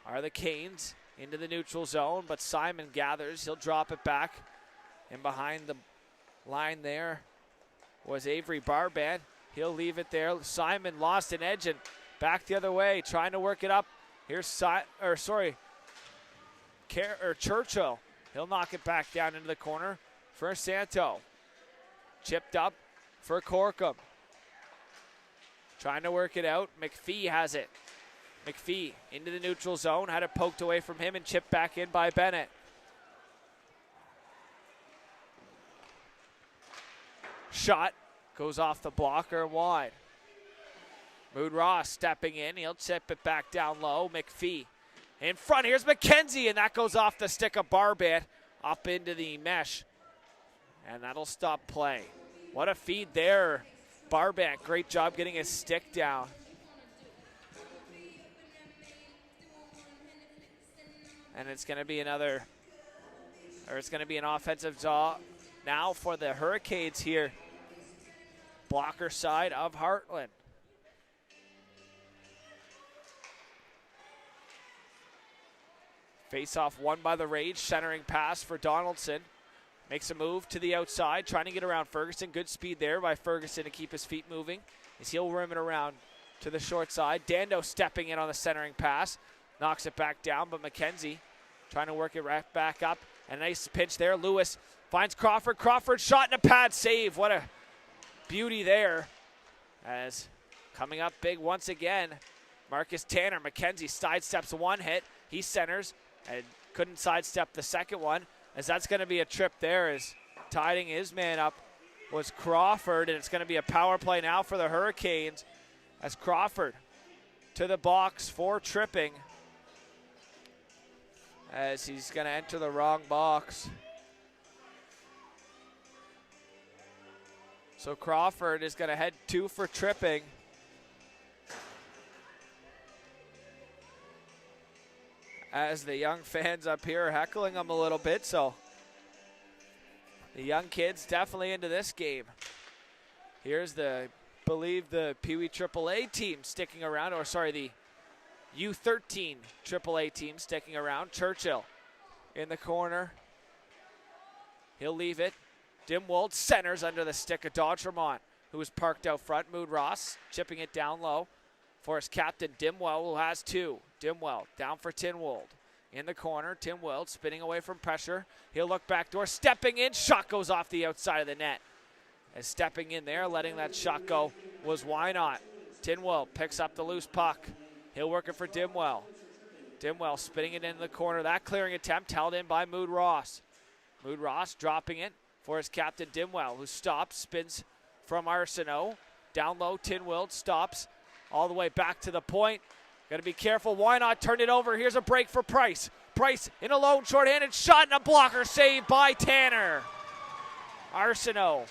are the Canes into the neutral zone, but Simon gathers. He'll drop it back. And behind the line there was Avery Barbant. He'll leave it there. Simon lost an edge and back the other way, trying to work it up. Here's Churchill. He'll knock it back down into the corner for Santo. Chipped up for Corkum. Trying to work it out. McPhee has it. McPhee into the neutral zone. Had it poked away from him and chipped back in by Bennett. Shot goes off the blocker wide. Mood Ross stepping in. He'll chip it back down low. McPhee in front. Here's McKenzie, and that goes off the stick of Barbant up into the mesh. And that'll stop play. What a feed there. Barbant, great job getting his stick down. And it's going to be an offensive draw now for the Hurricanes here. Blocker side of Heartland. Face-off won by the Rage. Centering pass for Donaldson. Makes a move to the outside, trying to get around Ferguson. Good speed there by Ferguson to keep his feet moving. As he'll rim it around to the short side. Dando stepping in on the centering pass. Knocks it back down, but McKenzie trying to work it right back up. And a nice pinch there. Lewis finds Crawford. Crawford shot and a pad save. What a beauty there. As coming up big once again, Marcus Tanner. McKenzie sidesteps one hit. He centers and couldn't sidestep the second one, as that's going to be a trip there, as tiding his man up was Crawford, and it's going to be a power play now for the Hurricanes as Crawford to the box for tripping, as he's going to enter the wrong box. So Crawford is going to head 2 for tripping. As the young fans up here are heckling him a little bit, so the young kids definitely into this game. Here's the Pee Wee AAA team sticking around, or sorry, the U13 AAA team sticking around. Churchill in the corner. He'll leave it. Dimwald centers under the stick of D'Entremont, who is parked out front. Mood Ross chipping it down low for his captain, Dimwell, who has 2. Dimwell down for Tinwold. In the corner, Tinwold spinning away from pressure. He'll look back door, stepping in. Shot goes off the outside of the net. As stepping in there, letting that shot go was Wynot. Tinwell picks up the loose puck. He'll work it for Dimwell. Dimwell spinning it into the corner. That clearing attempt held in by Mood Ross. Mood Ross dropping it for his captain Dimwell, who stops, spins from Arsenault. Down low, Tinwell stops all the way back to the point. Got to be careful. Wynot turned it over. Here's a break for Price. Price in a lone short-handed shot and a blocker save by Tanner. Arsenault.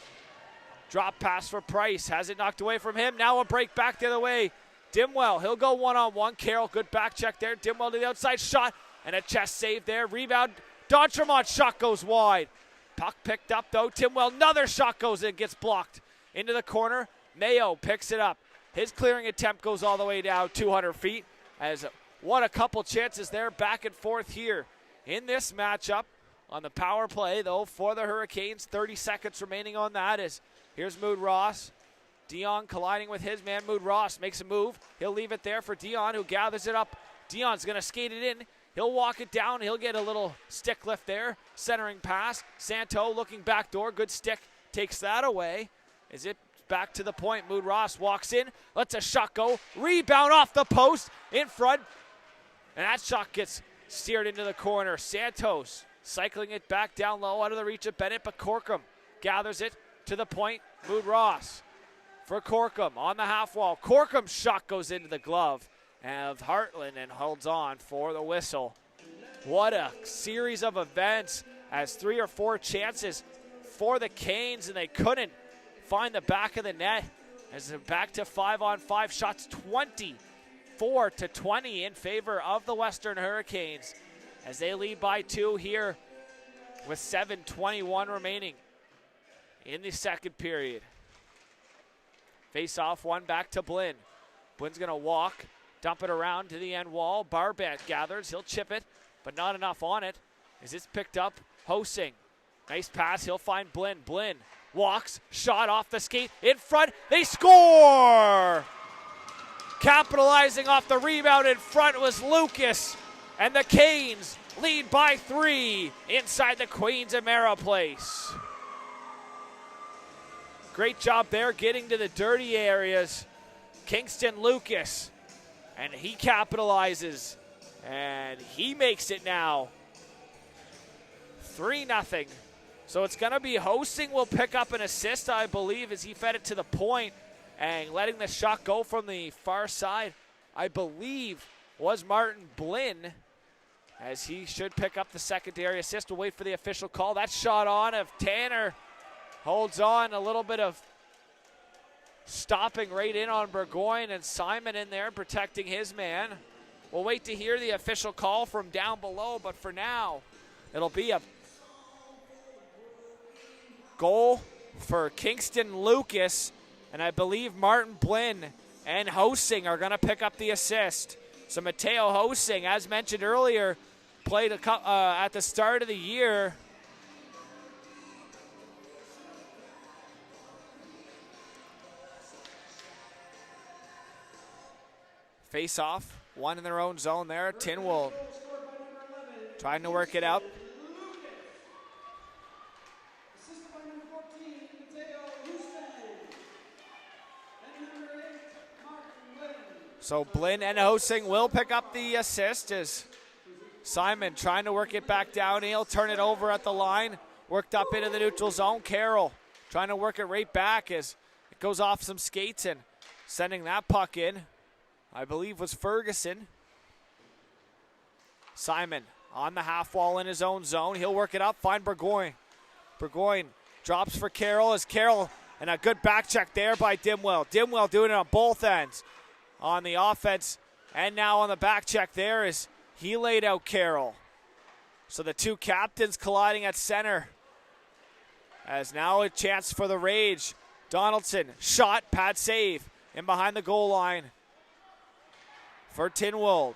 Drop pass for Price. Has it knocked away from him. Now a break back the other way. Dimwell, he'll go one-on-one. Carroll, good back check there. Dimwell to the outside shot and a chest save there. Rebound. D'Entremont shot goes wide. Puck picked up though. Timwell, another shot goes in, gets blocked. Into the corner. Mayo picks it up. His clearing attempt goes all the way down 200 feet. As what a couple chances there back and forth here in this matchup. On the power play though for the Hurricanes. 30 seconds remaining on that. As here's Mood Ross. Dion colliding with his man. Mood Ross makes a move. He'll leave it there for Dion, who gathers it up. Dion's going to skate it in. He'll walk it down. He'll get a little stick lift there. Centering pass. Santo looking back door. Good stick. Takes that away. Is it back to the point? Mood Ross walks in. Lets a shot go. Rebound off the post in front. And that shot gets steered into the corner. Santos cycling it back down low out of the reach of Bennett, but Corkum gathers it to the point. Mood Ross for Corkum on the half wall. Corkum's shot goes into the glove of Hartland and holds on for the whistle. What a series of events, as 3 or 4 chances for the Canes and they couldn't find the back of the net. As they're back to 5-on-5 shots, 24-20 in favor of the Western Hurricanes as they lead by 2 here with 7:21 remaining in the second period. Face off one back to Blinn. Blinn's going to walk, dump it around to the end wall. Barbet gathers. He'll chip it, but not enough on it. As it's picked up, Hosing. Nice pass. He'll find Blinn. Blinn walks, shot off the skate. In front. They score! Capitalizing off the rebound in front was Lucas. And the Canes lead by 3 inside the Queens Emera place. Great job there getting to the dirty areas. Kingston Lucas. And he capitalizes. And he makes it now 3-0. So it's going to be Hosting will pick up an assist, I believe, as he fed it to the point. And letting the shot go from the far side, I believe, was Martin Blinn. As he should pick up the secondary assist. We'll wait for the official call. That shot on of Tanner holds on. A little bit of stopping right in on Burgoyne, and Simon in there protecting his man. We'll wait to hear the official call from down below, but for now, it'll be a goal for Kingston Lucas, and I believe Martin Blinn and Hosing are going to pick up the assist. So Mateo Hosing, as mentioned earlier, played at the start of the year. Face off, one in their own zone there. Tinwell trying to work it out. So Blinn and Hosing will pick up the assist as Simon trying to work it back down. He'll turn it over at the line. Worked up into the neutral zone. Carroll trying to work it right back as it goes off some skates and sending that puck in, I believe, was Ferguson. Simon on the half wall in his own zone. He'll work it up, find Burgoyne. Burgoyne drops for Carroll as Carroll, and a good back check there by Dimwell. Dimwell doing it on both ends on the offense, and now on the back check there is he laid out Carroll. So the two captains colliding at center. As now a chance for the Rage. Donaldson, shot, pad save, in behind the goal line for Tinwold.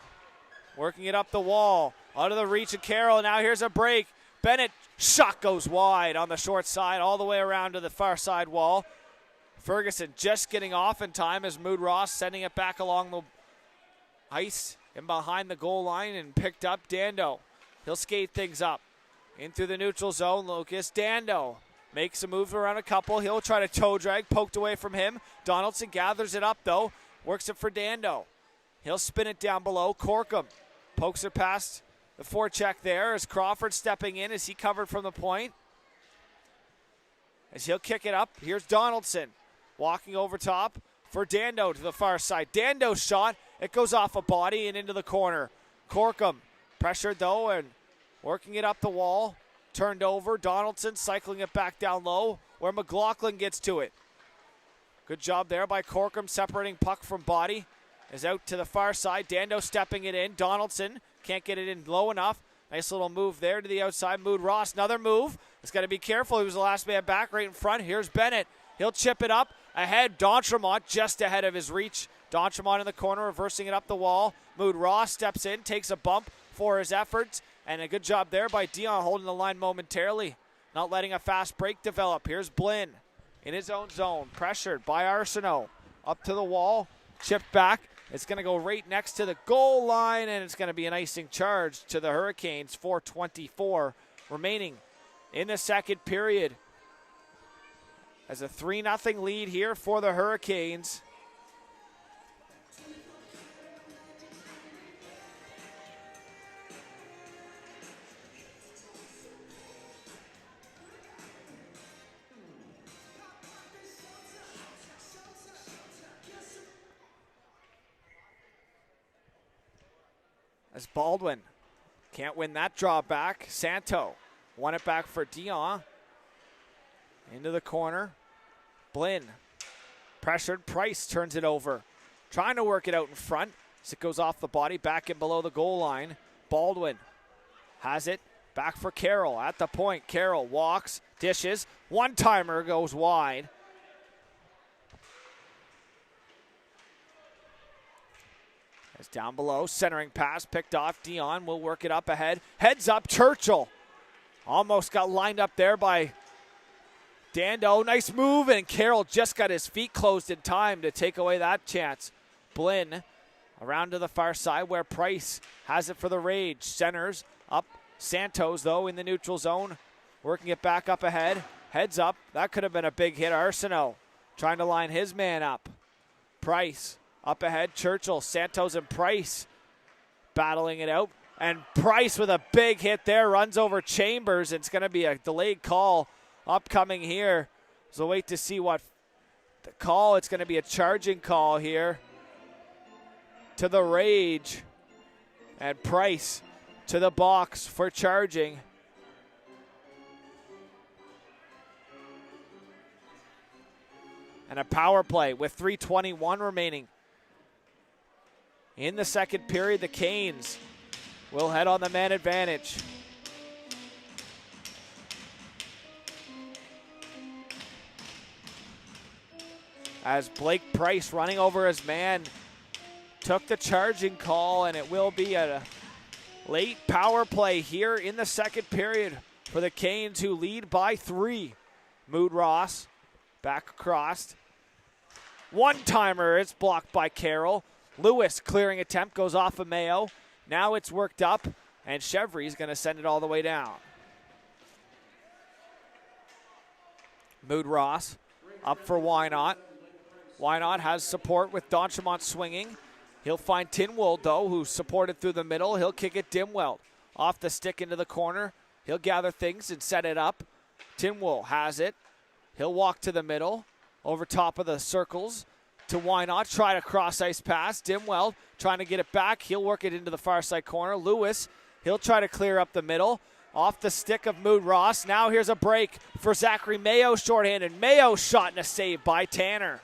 Working it up the wall, out of the reach of Carroll. Now here's a break. Bennett, shot goes wide on the short side, all the way around to the far side wall. Ferguson just getting off in time as Mood Ross sending it back along the ice and behind the goal line, and picked up Dando. He'll skate things up in through the neutral zone. Lucas Dando Makes a move around a couple. He'll try to toe drag, poked away from him. Donaldson gathers it up, though. Works it for Dando. He'll spin it down below. Corkum pokes it past the forecheck there as Crawford stepping in as he covered from the point. As he'll kick it up, here's Donaldson walking over top for Dando to the far side. Dando's shot, it goes off a body and into the corner. Corkum pressured though and working it up the wall. Turned over, Donaldson cycling it back down low where McLaughlin gets to it. Good job there by Corkum separating puck from body. Is out to the far side, Dando stepping it in. Donaldson can't get it in low enough. Nice little move there to the outside. Mood Ross, another move. He's got to be careful. He was the last man back right in front. Here's Bennett. He'll chip it up ahead. D'Entremont just ahead of his reach. D'Entremont in the corner, reversing it up the wall. Mood Ross steps in, takes a bump for his efforts. And a good job there by Dion holding the line momentarily. Not letting a fast break develop. Here's Blinn in his own zone. Pressured by Arsenault. Up to the wall. Chipped back. It's going to go right next to the goal line, and it's going to be an icing charge to the Hurricanes. 4:24 remaining in the second period. As a 3-0 lead here for the Hurricanes. As Baldwin can't win that draw back. Santo won it back for Dion. Into the corner. Blinn pressured. Price turns it over. Trying to work it out in front. As it goes off the body, back in below the goal line. Baldwin has it. Back for Carroll at the point. Carroll walks, dishes. One-timer goes wide. Down below, centering pass, picked off. Dion will work it up ahead. Heads up, Churchill. Almost got lined up there by Dando. Nice move, and Carroll just got his feet closed in time to take away that chance. Blinn around to the far side where Price has it for the Rage. Centers up. Santos, though, in the neutral zone. Working it back up ahead. Heads up. That could have been a big hit. Arsenault trying to line his man up. Price. Up ahead, Churchill, Santos, and Price battling it out. And Price with a big hit there, runs over Chambers. It's going to be a delayed call upcoming here. So wait to see what the call. It's going to be a charging call here to the Rage. And Price to the box for charging. And a power play with 3:21 remaining. In the second period, the Canes will head on the man advantage. As Blake Price running over his man took the charging call, and it will be a late power play here in the second period for the Canes, who lead by 3. Mood Ross back across. One-timer, it's blocked by Carroll. Lewis clearing attempt goes off of Mayo. Now it's worked up, and Chevry's going to send it all the way down. Mood Ross up for Wynot. Wynot has support with D'Entremont swinging. He'll find Tinwald, though, who's supported through the middle. He'll kick it Dimweld off the stick into the corner. He'll gather things and set it up. Tinwald has it. He'll walk to the middle over top of the circles. To Wynot, try to cross ice pass. Dimweld trying to get it back. He'll work it into the far side corner. Lewis, he'll try to clear up the middle. Off the stick of Mood Ross. Now here's a break for Zachary Mayo, shorthanded. Mayo shot and a save by Tanner.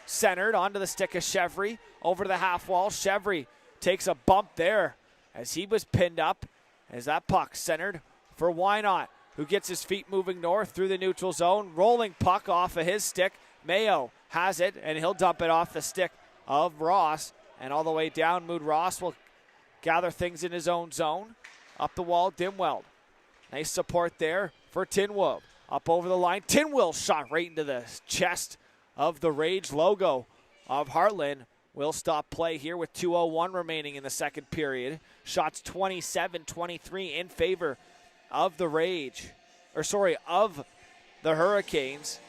Centered onto the stick of Chevry. Over to the half wall. Chevry takes a bump there as he was pinned up. As that puck centered for Wynot, who gets his feet moving north through the neutral zone. Rolling puck off of his stick. Mayo has it, and he'll dump it off the stick of Ross. And all the way down, Mood Ross will gather things in his own zone. Up the wall, Dimweld. Nice support there for Tinwald. Up over the line, Tinwald shot right into the chest of the Rage logo of Heartland. Will stop play here with 2:01 remaining in the second period. Shots 27-23 in favor of the Rage. Of the Hurricanes.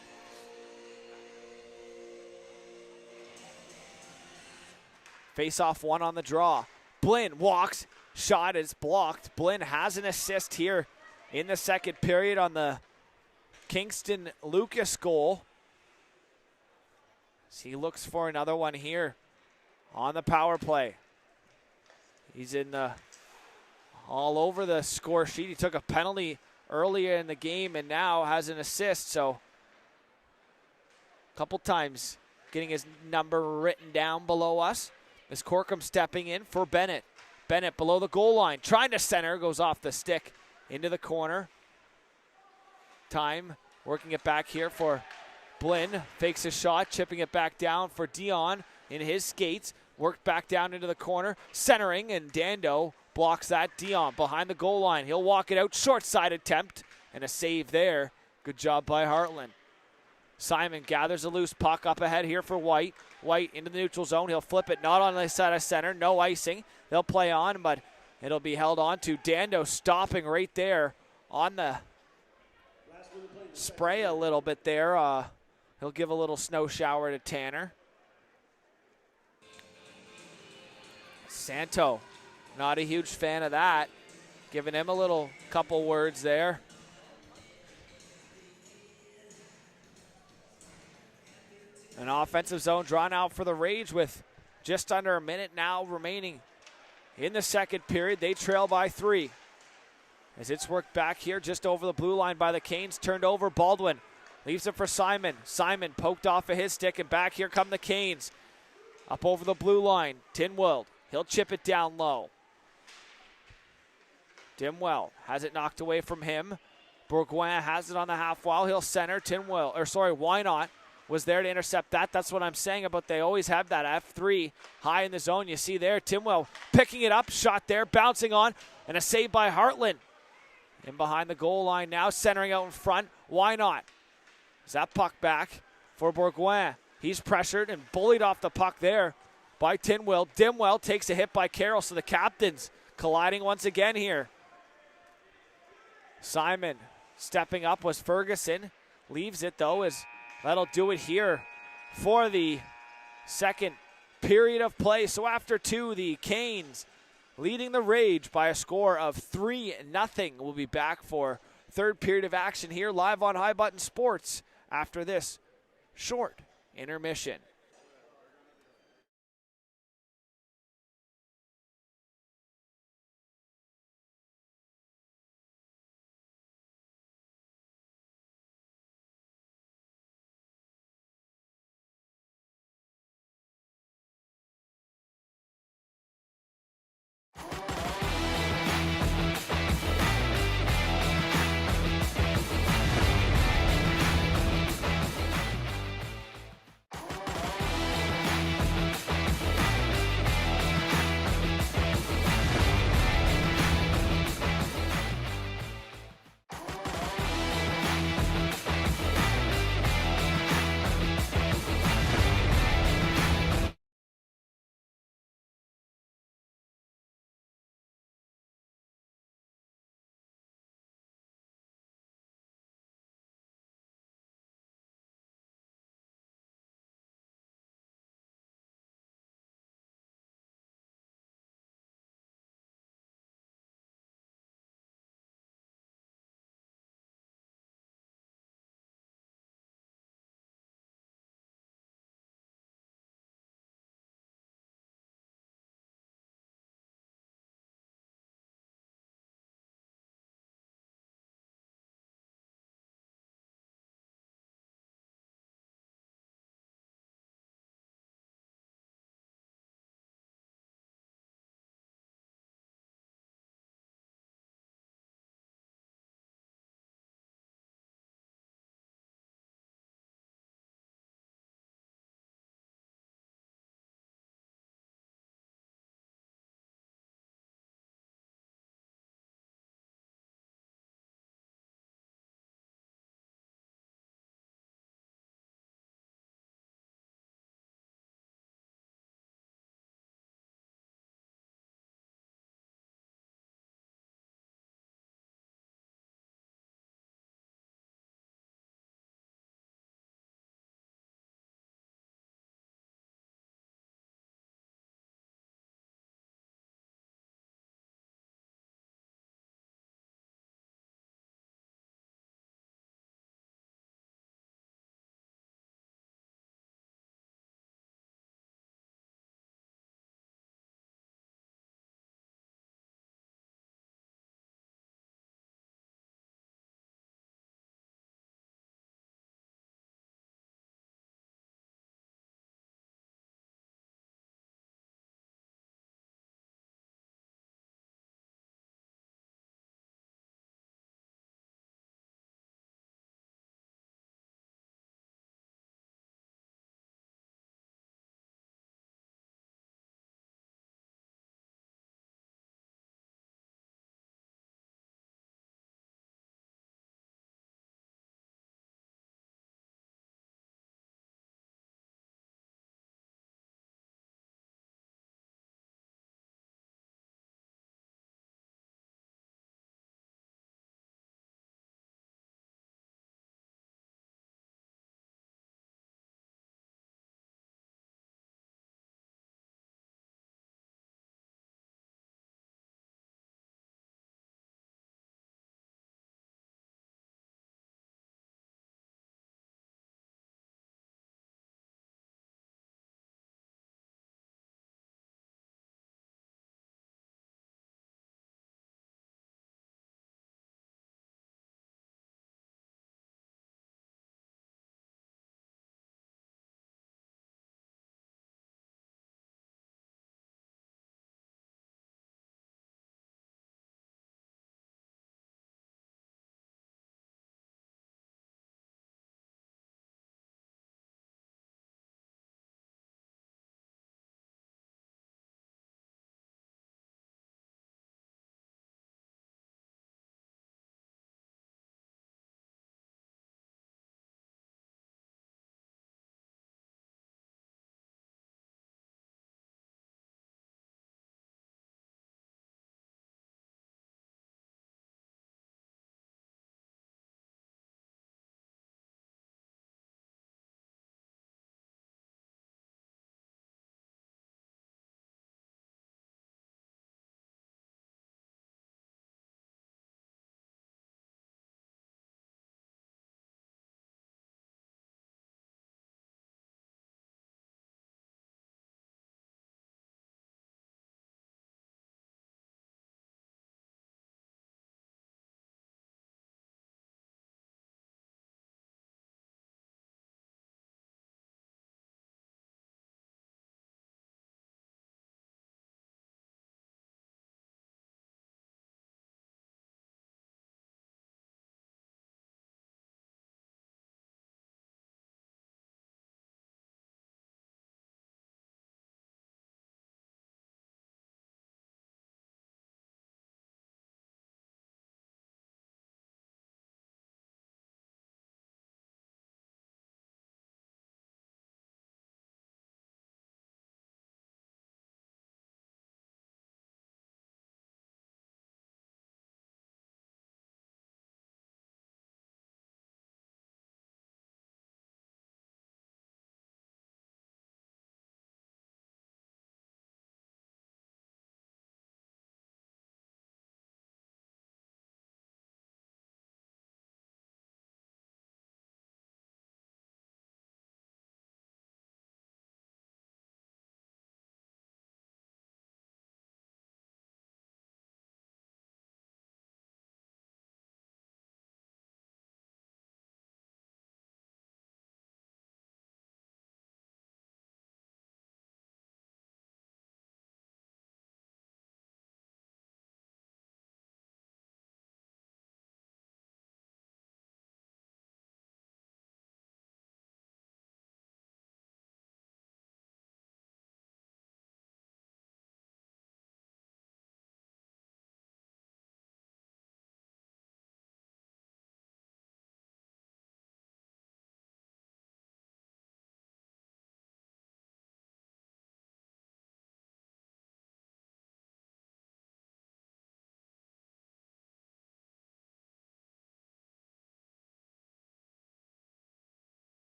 Face-off one on the draw. Blinn walks, shot is blocked. Blinn has an assist here in the second period on the Kingston Lucas goal. So he looks for another one here on the power play. He's in all over the score sheet. He took a penalty earlier in the game and now has an assist. So a couple times getting his number written down below us. As Corkum stepping in for Bennett. Bennett below the goal line, trying to center, goes off the stick into the corner. Time working it back here for Blinn. Fakes a shot, chipping it back down for Dion in his skates. Worked back down into the corner, centering, and Dando blocks that. Dion behind the goal line. He'll walk it out, short side attempt, and a save there. Good job by Heartland. Simon gathers a loose puck up ahead here for White. White into the neutral zone. He'll flip it, not on the side of center. No icing. They'll play on, but it'll be held on to. Dando stopping right there on the spray a little bit there. He'll give a little snow shower to Tanner. Santo, not a huge fan of that. Giving him a little couple words there. An offensive zone drawn out for the Rage with just under a minute now remaining in the second period. They trail by 3. As it's worked back here just over the blue line by the Canes. Turned over, Baldwin leaves it for Simon. Simon poked off of his stick, and back here come the Canes. Up over the blue line, Tinwell. He'll chip it down low. Dimwell has it knocked away from him. Bourgoin has it on the half wall. He'll center. Why not? Was there to intercept that. That's what I'm saying about they always have that F3 high in the zone. You see there, Timwell picking it up, shot there, bouncing on, and a save by Heartland. In behind the goal line now, centering out in front. Why not? Is that puck back for Bourgoin? He's pressured and bullied off the puck there by Tinwell. Dimwell takes a hit by Carroll, so the captains colliding once again here. Simon stepping up was Ferguson. Leaves it though as that'll do it here for the second period of play. So after 2, the Canes leading the Rage by a score of 3-0. We'll be back for third period of action here live on High Button Sports after this short intermission.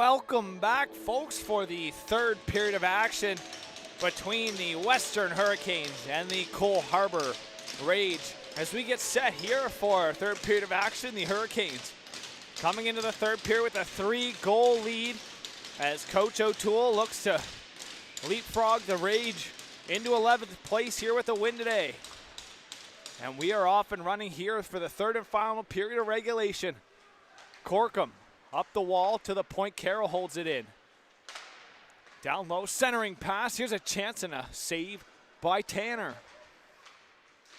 welcome back, folks, for the third period of action between the Western Hurricanes and the Cole Harbour Rage. As we get set here for our third period of action, the Hurricanes coming into the third period with a 3-goal lead as Coach O'Toole looks to leapfrog the Rage into 11th place here with a win today. And we are off and running here for the third and final period of regulation. Corkum up the wall to the point. Carroll holds it in. Down low, centering pass. Here's a chance and a save by Tanner.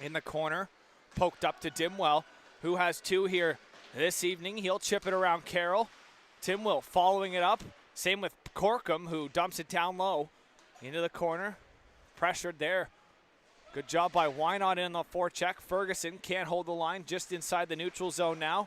In the corner, poked up to Dimwell, who has 2 here this evening. He'll chip it around Carroll. Timwell following it up. Same with Corkum, who dumps it down low into the corner. Pressured there. Good job by Wynot in the forecheck. Ferguson can't hold the line, just inside the neutral zone now.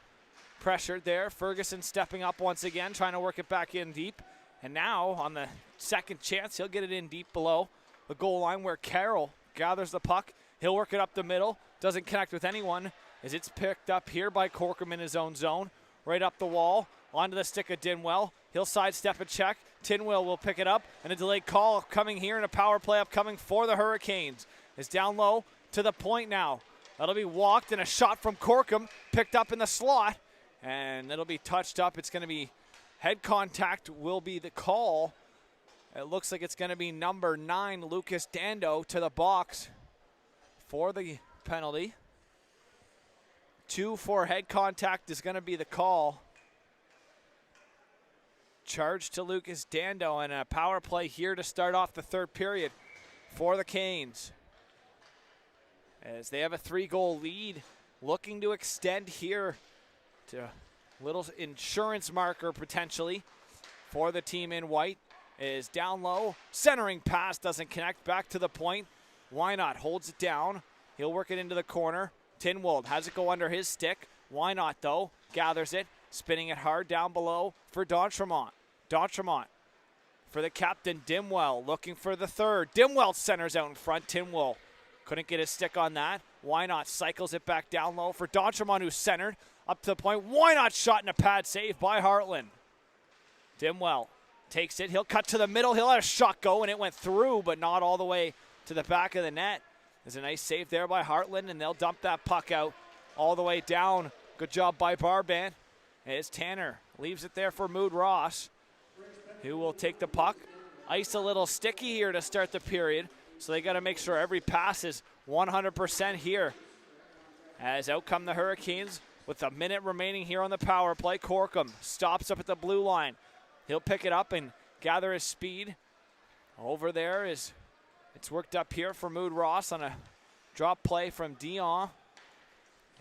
Pressured there. Ferguson stepping up once again, trying to work it back in deep. And now on the second chance, he'll get it in deep below the goal line where Carroll gathers the puck. He'll work it up the middle. Doesn't connect with anyone as it's picked up here by Corkum in his own zone. Right up the wall, onto the stick of Dinwell. He'll sidestep a check. Tinwell will pick it up, and a delayed call coming here and a power play upcoming for the Hurricanes. Is down low to the point now. That'll be walked and a shot from Corkum picked up in the slot. And it'll be touched up. It's going to be head contact will be the call. It looks like it's going to be number 9, Lucas Dando, to the box for the penalty. 2 for head contact is going to be the call. Charge to Lucas Dando and a power play here to start off the third period for the Canes. As they have a 3-goal lead, looking to extend here to a little insurance marker potentially for the team in white. Is down low, centering pass doesn't connect, back to the point. Wynot holds it down. He'll work it into the corner. Tinwold has it go under his stick. Wynot though gathers it, spinning it hard down below for D'Entremont. D'Entremont for the captain Dimwell, looking for the third. Dimwell centers out in front. Tinwell couldn't get his stick on that. Wynot cycles it back down low for D'Entremont, who's centered up to the point. Wynot shot in a pad save by Hartland. Dimwell takes it. He'll cut to the middle. He'll let a shot go, and it went through, but not all the way to the back of the net. There's a nice save there by Hartland, and they'll dump that puck out all the way down. Good job by Barban. As Tanner leaves it there for Mood Ross, who will take the puck. Ice a little sticky here to start the period, so they got to make sure every pass is 100% here. As out come the Hurricanes with a minute remaining here on the power play. Corkum stops up at the blue line. He'll pick it up and gather his speed. Over there is, it's worked up here for Mood Ross on a drop play from Dion.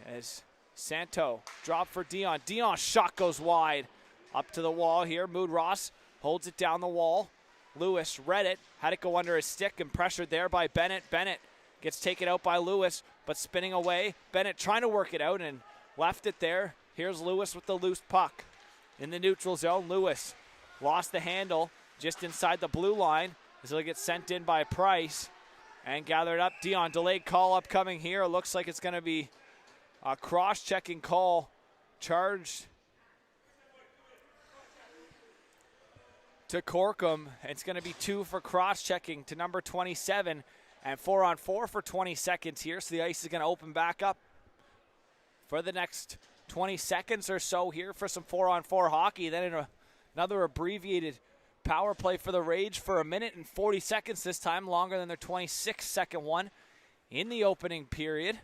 As Santo drop for Dion. Dion's shot goes wide. Up to the wall here. Mood Ross holds it down the wall. Lewis read it, had it go under his stick and pressured there by Bennett. Bennett gets taken out by Lewis, but spinning away. Bennett trying to work it out and left it there. Here's Lewis with the loose puck. In the neutral zone, Lewis lost the handle just inside the blue line as he'll get sent in by Price and gathered up. Dion, delayed call upcoming here. Looks like it's going to be a cross-checking call charged to Corkum. It's going to be 2 for cross-checking to number 27 and 4-on-4 for 20 seconds here. So the ice is going to open back up for the next 20 seconds or so here for some 4-on-4 hockey. Then in another abbreviated power play for the Rage for 1 minute and 40 seconds this time, longer than their 26-second one in the opening period.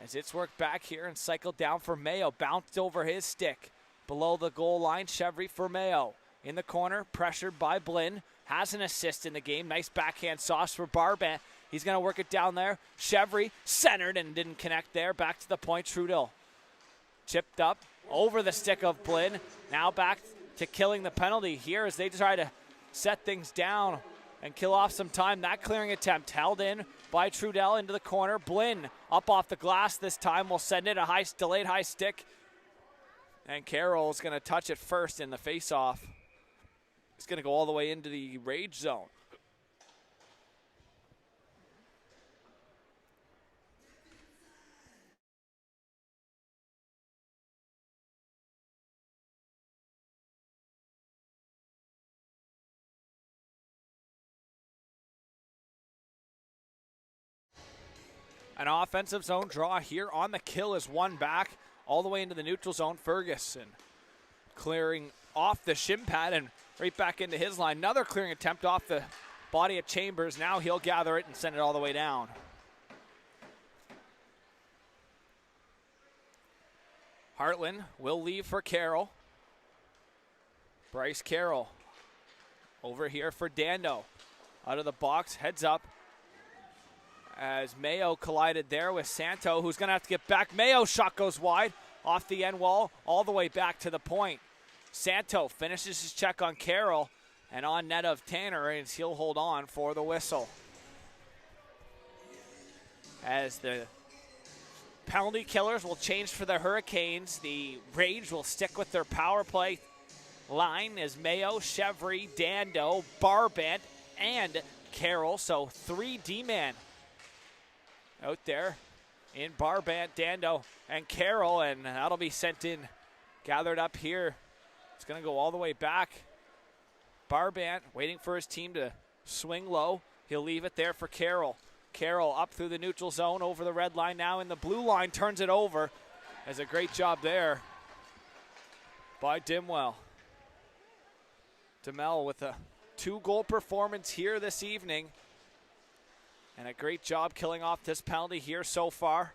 As it's worked back here and cycled down for Mayo. Bounced over his stick below the goal line. Chevry for Mayo. In the corner, pressured by Blinn. Has an assist in the game. Nice backhand sauce for Barban. He's going to work it down there. Chevry centered and didn't connect there. Back to the point, Trudel. Chipped up over the stick of Blinn. Now back to killing the penalty here as they try to set things down and kill off some time. That clearing attempt held in by Trudel into the corner. Blinn up off the glass this time. Will send it a delayed high stick. And Carroll's going to touch it first in the face-off. It's going to go all the way into the Rage zone. An offensive zone draw here on the kill is one back all the way into the neutral zone. Ferguson clearing off the shin pad and right back into his line. Another clearing attempt off the body of Chambers. Now he'll gather it and send it all the way down. Hartland will leave for Carroll. Bryce Carroll over here for Dando. Out of the box, heads up. As Mayo collided there with Santo, who's going to have to get back. Mayo shot goes wide off the end wall, all the way back to the point. Santo finishes his check on Carroll and on net of Tanner, and he'll hold on for the whistle. As the penalty killers will change for the Hurricanes, the Rage will stick with their power play line as Mayo, Chevry, Dando, Barbant, and Carroll. So 3 D-man out there in Barbant, Dando, and Carroll, and that'll be sent in, gathered up here. It's going to go all the way back. Barbant waiting for his team to swing low. He'll leave it there for Carroll. Carroll up through the neutral zone, over the red line, now in the blue line, turns it over. Has a great job there by Dimwell. Demel with a 2-goal performance here this evening. And a great job killing off this penalty here so far.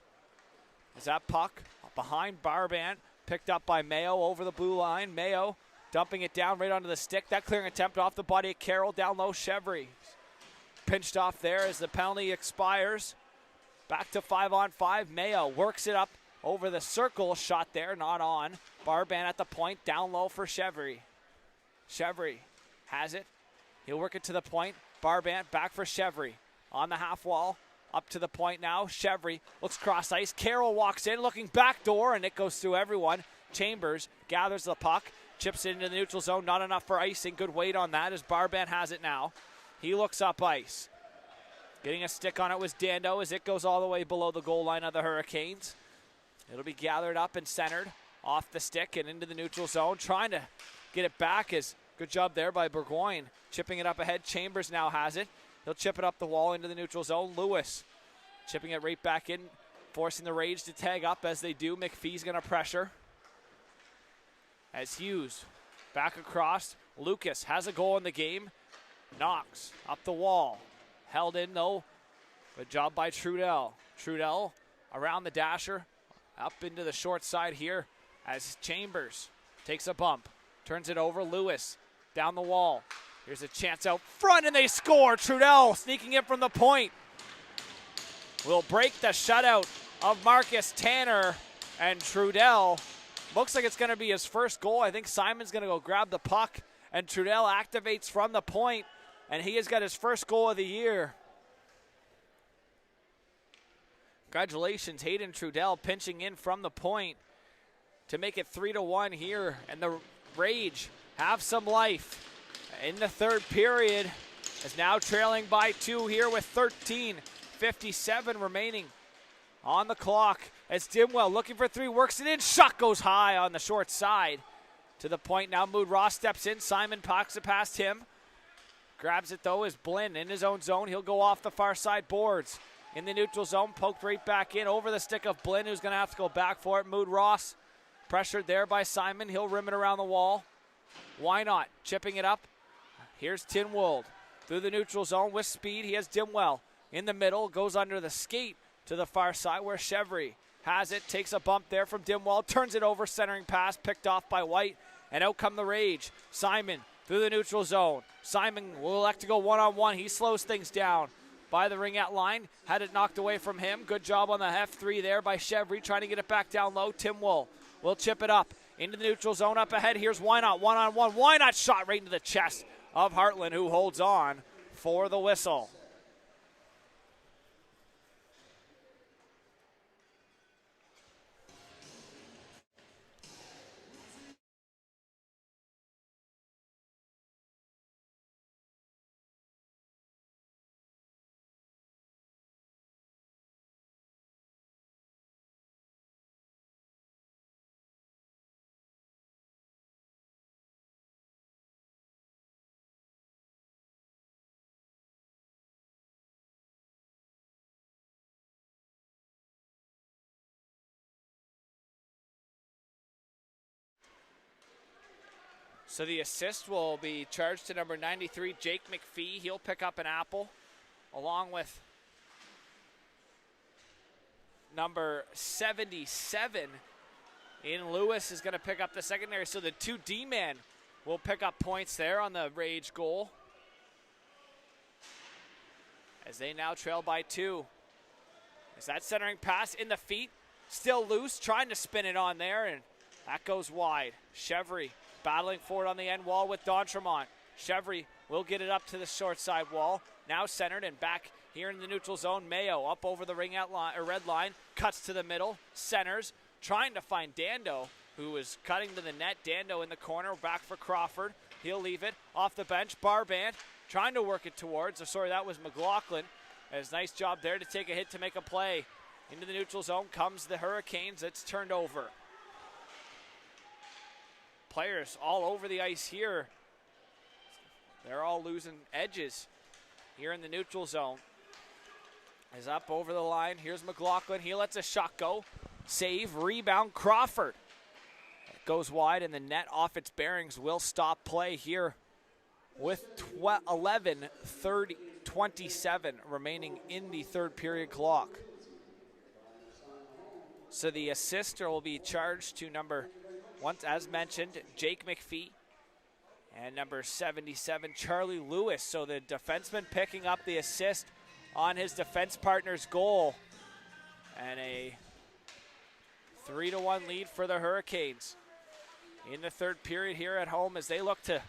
As that puck behind Barbant, picked up by Mayo over the blue line. Mayo dumping it down right onto the stick. That clearing attempt off the body of Carroll, down low, Chevry. Pinched off there as the penalty expires. Back to 5-on-5. Mayo works it up over the circle. Shot there, not on. Barbant at the point, down low for Chevry. Chevry has it. He'll work it to the point. Barbant back for Chevry. On the half wall, up to the point now. Chevry looks cross ice. Carroll walks in, looking back door, and it goes through everyone. Chambers gathers the puck, chips it into the neutral zone. Not enough for icing. Good weight on that as Barbant has it now. He looks up ice. Getting a stick on it was Dando as it goes all the way below the goal line of the Hurricanes. It'll be gathered up and centered off the stick and into the neutral zone. Trying to get it back is good job there by Burgoyne. Chipping it up ahead. Chambers now has it. He'll chip it up the wall into the neutral zone. Lewis chipping it right back in, forcing the Rage to tag up as they do. McPhee's going to pressure. As Hughes back across. Lucas has a goal in the game. Knox up the wall. Held in though. Good job by Trudell. Trudell around the dasher. Up into the short side here as Chambers takes a bump. Turns it over. Lewis down the wall. Here's a chance out front, and they score. Trudell sneaking in from the point will break the shutout of Marcus Tanner, and Trudell looks like it's going to be his first goal. I think Simon's going to go grab the puck, and Trudell activates from the point, and he has got his first goal of the year. Congratulations, Hayden Trudell pinching in from the point to make it 3-1 here, and the Rage have some life in the third period, is now trailing by 2 here with 13:57 remaining on the clock. As Dimwell looking for 3, works it in, shot goes high on the short side. To the point now, Mood Ross steps in, Simon pops it past him. Grabs it though as Blinn in his own zone. He'll go off the far side boards. In the neutral zone, poked right back in over the stick of Blinn, who's going to have to go back for it. Mood Ross pressured there by Simon. He'll rim it around the wall. Why not? Chipping it up. Here's Tinwold through the neutral zone with speed. He has Dimwell in the middle, goes under the skate to the far side where Chevry has it, takes a bump there from Dimwell, turns it over, centering pass, picked off by White, and out come the Rage. Simon through the neutral zone. Simon will elect to go one-on-one. He slows things down by the ringette line, had it knocked away from him. Good job on the F3 there by Chevry, trying to get it back down low. Timwell will chip it up into the neutral zone up ahead. Here's Why Not, one-on-one. Why Not shot right into the chest of Hartland, who holds on for the whistle. So the assist will be charged to number 93, Jake McPhee. He'll pick up an apple, along with number 77 in Lewis is going to pick up the secondary. So the two D-men will pick up points there on the Rage goal, as they now trail by 2. Is that centering pass in the feet? Still loose, trying to spin it on there, and that goes wide. Chevry battling forward on the end wall with D'Entremont. Chevry will get it up to the short side wall. Now centered and back here in the neutral zone. Mayo up over the ring out line, or red line, cuts to the middle, centers, trying to find Dando, who is cutting to the net. Dando in the corner, back for Crawford. He'll leave it off the bench. Barbant trying to work it towards, that was McLaughlin. As nice job there to take a hit to make a play. Into the neutral zone comes the Hurricanes. It's turned over. Players all over the ice here. They're all losing edges here in the neutral zone. Is up over the line. Here's McLaughlin. He lets a shot go. Save, rebound, Crawford. It goes wide, and the net off its bearings will stop play here with 11:27 remaining in the third period clock. So the assist will be charged to number, once as mentioned, Jake McPhee, and number 77, Charlie Lewis. So the defenseman picking up the assist on his defense partner's goal. And a 3-1 lead for the Hurricanes in the third period here at home, as they look to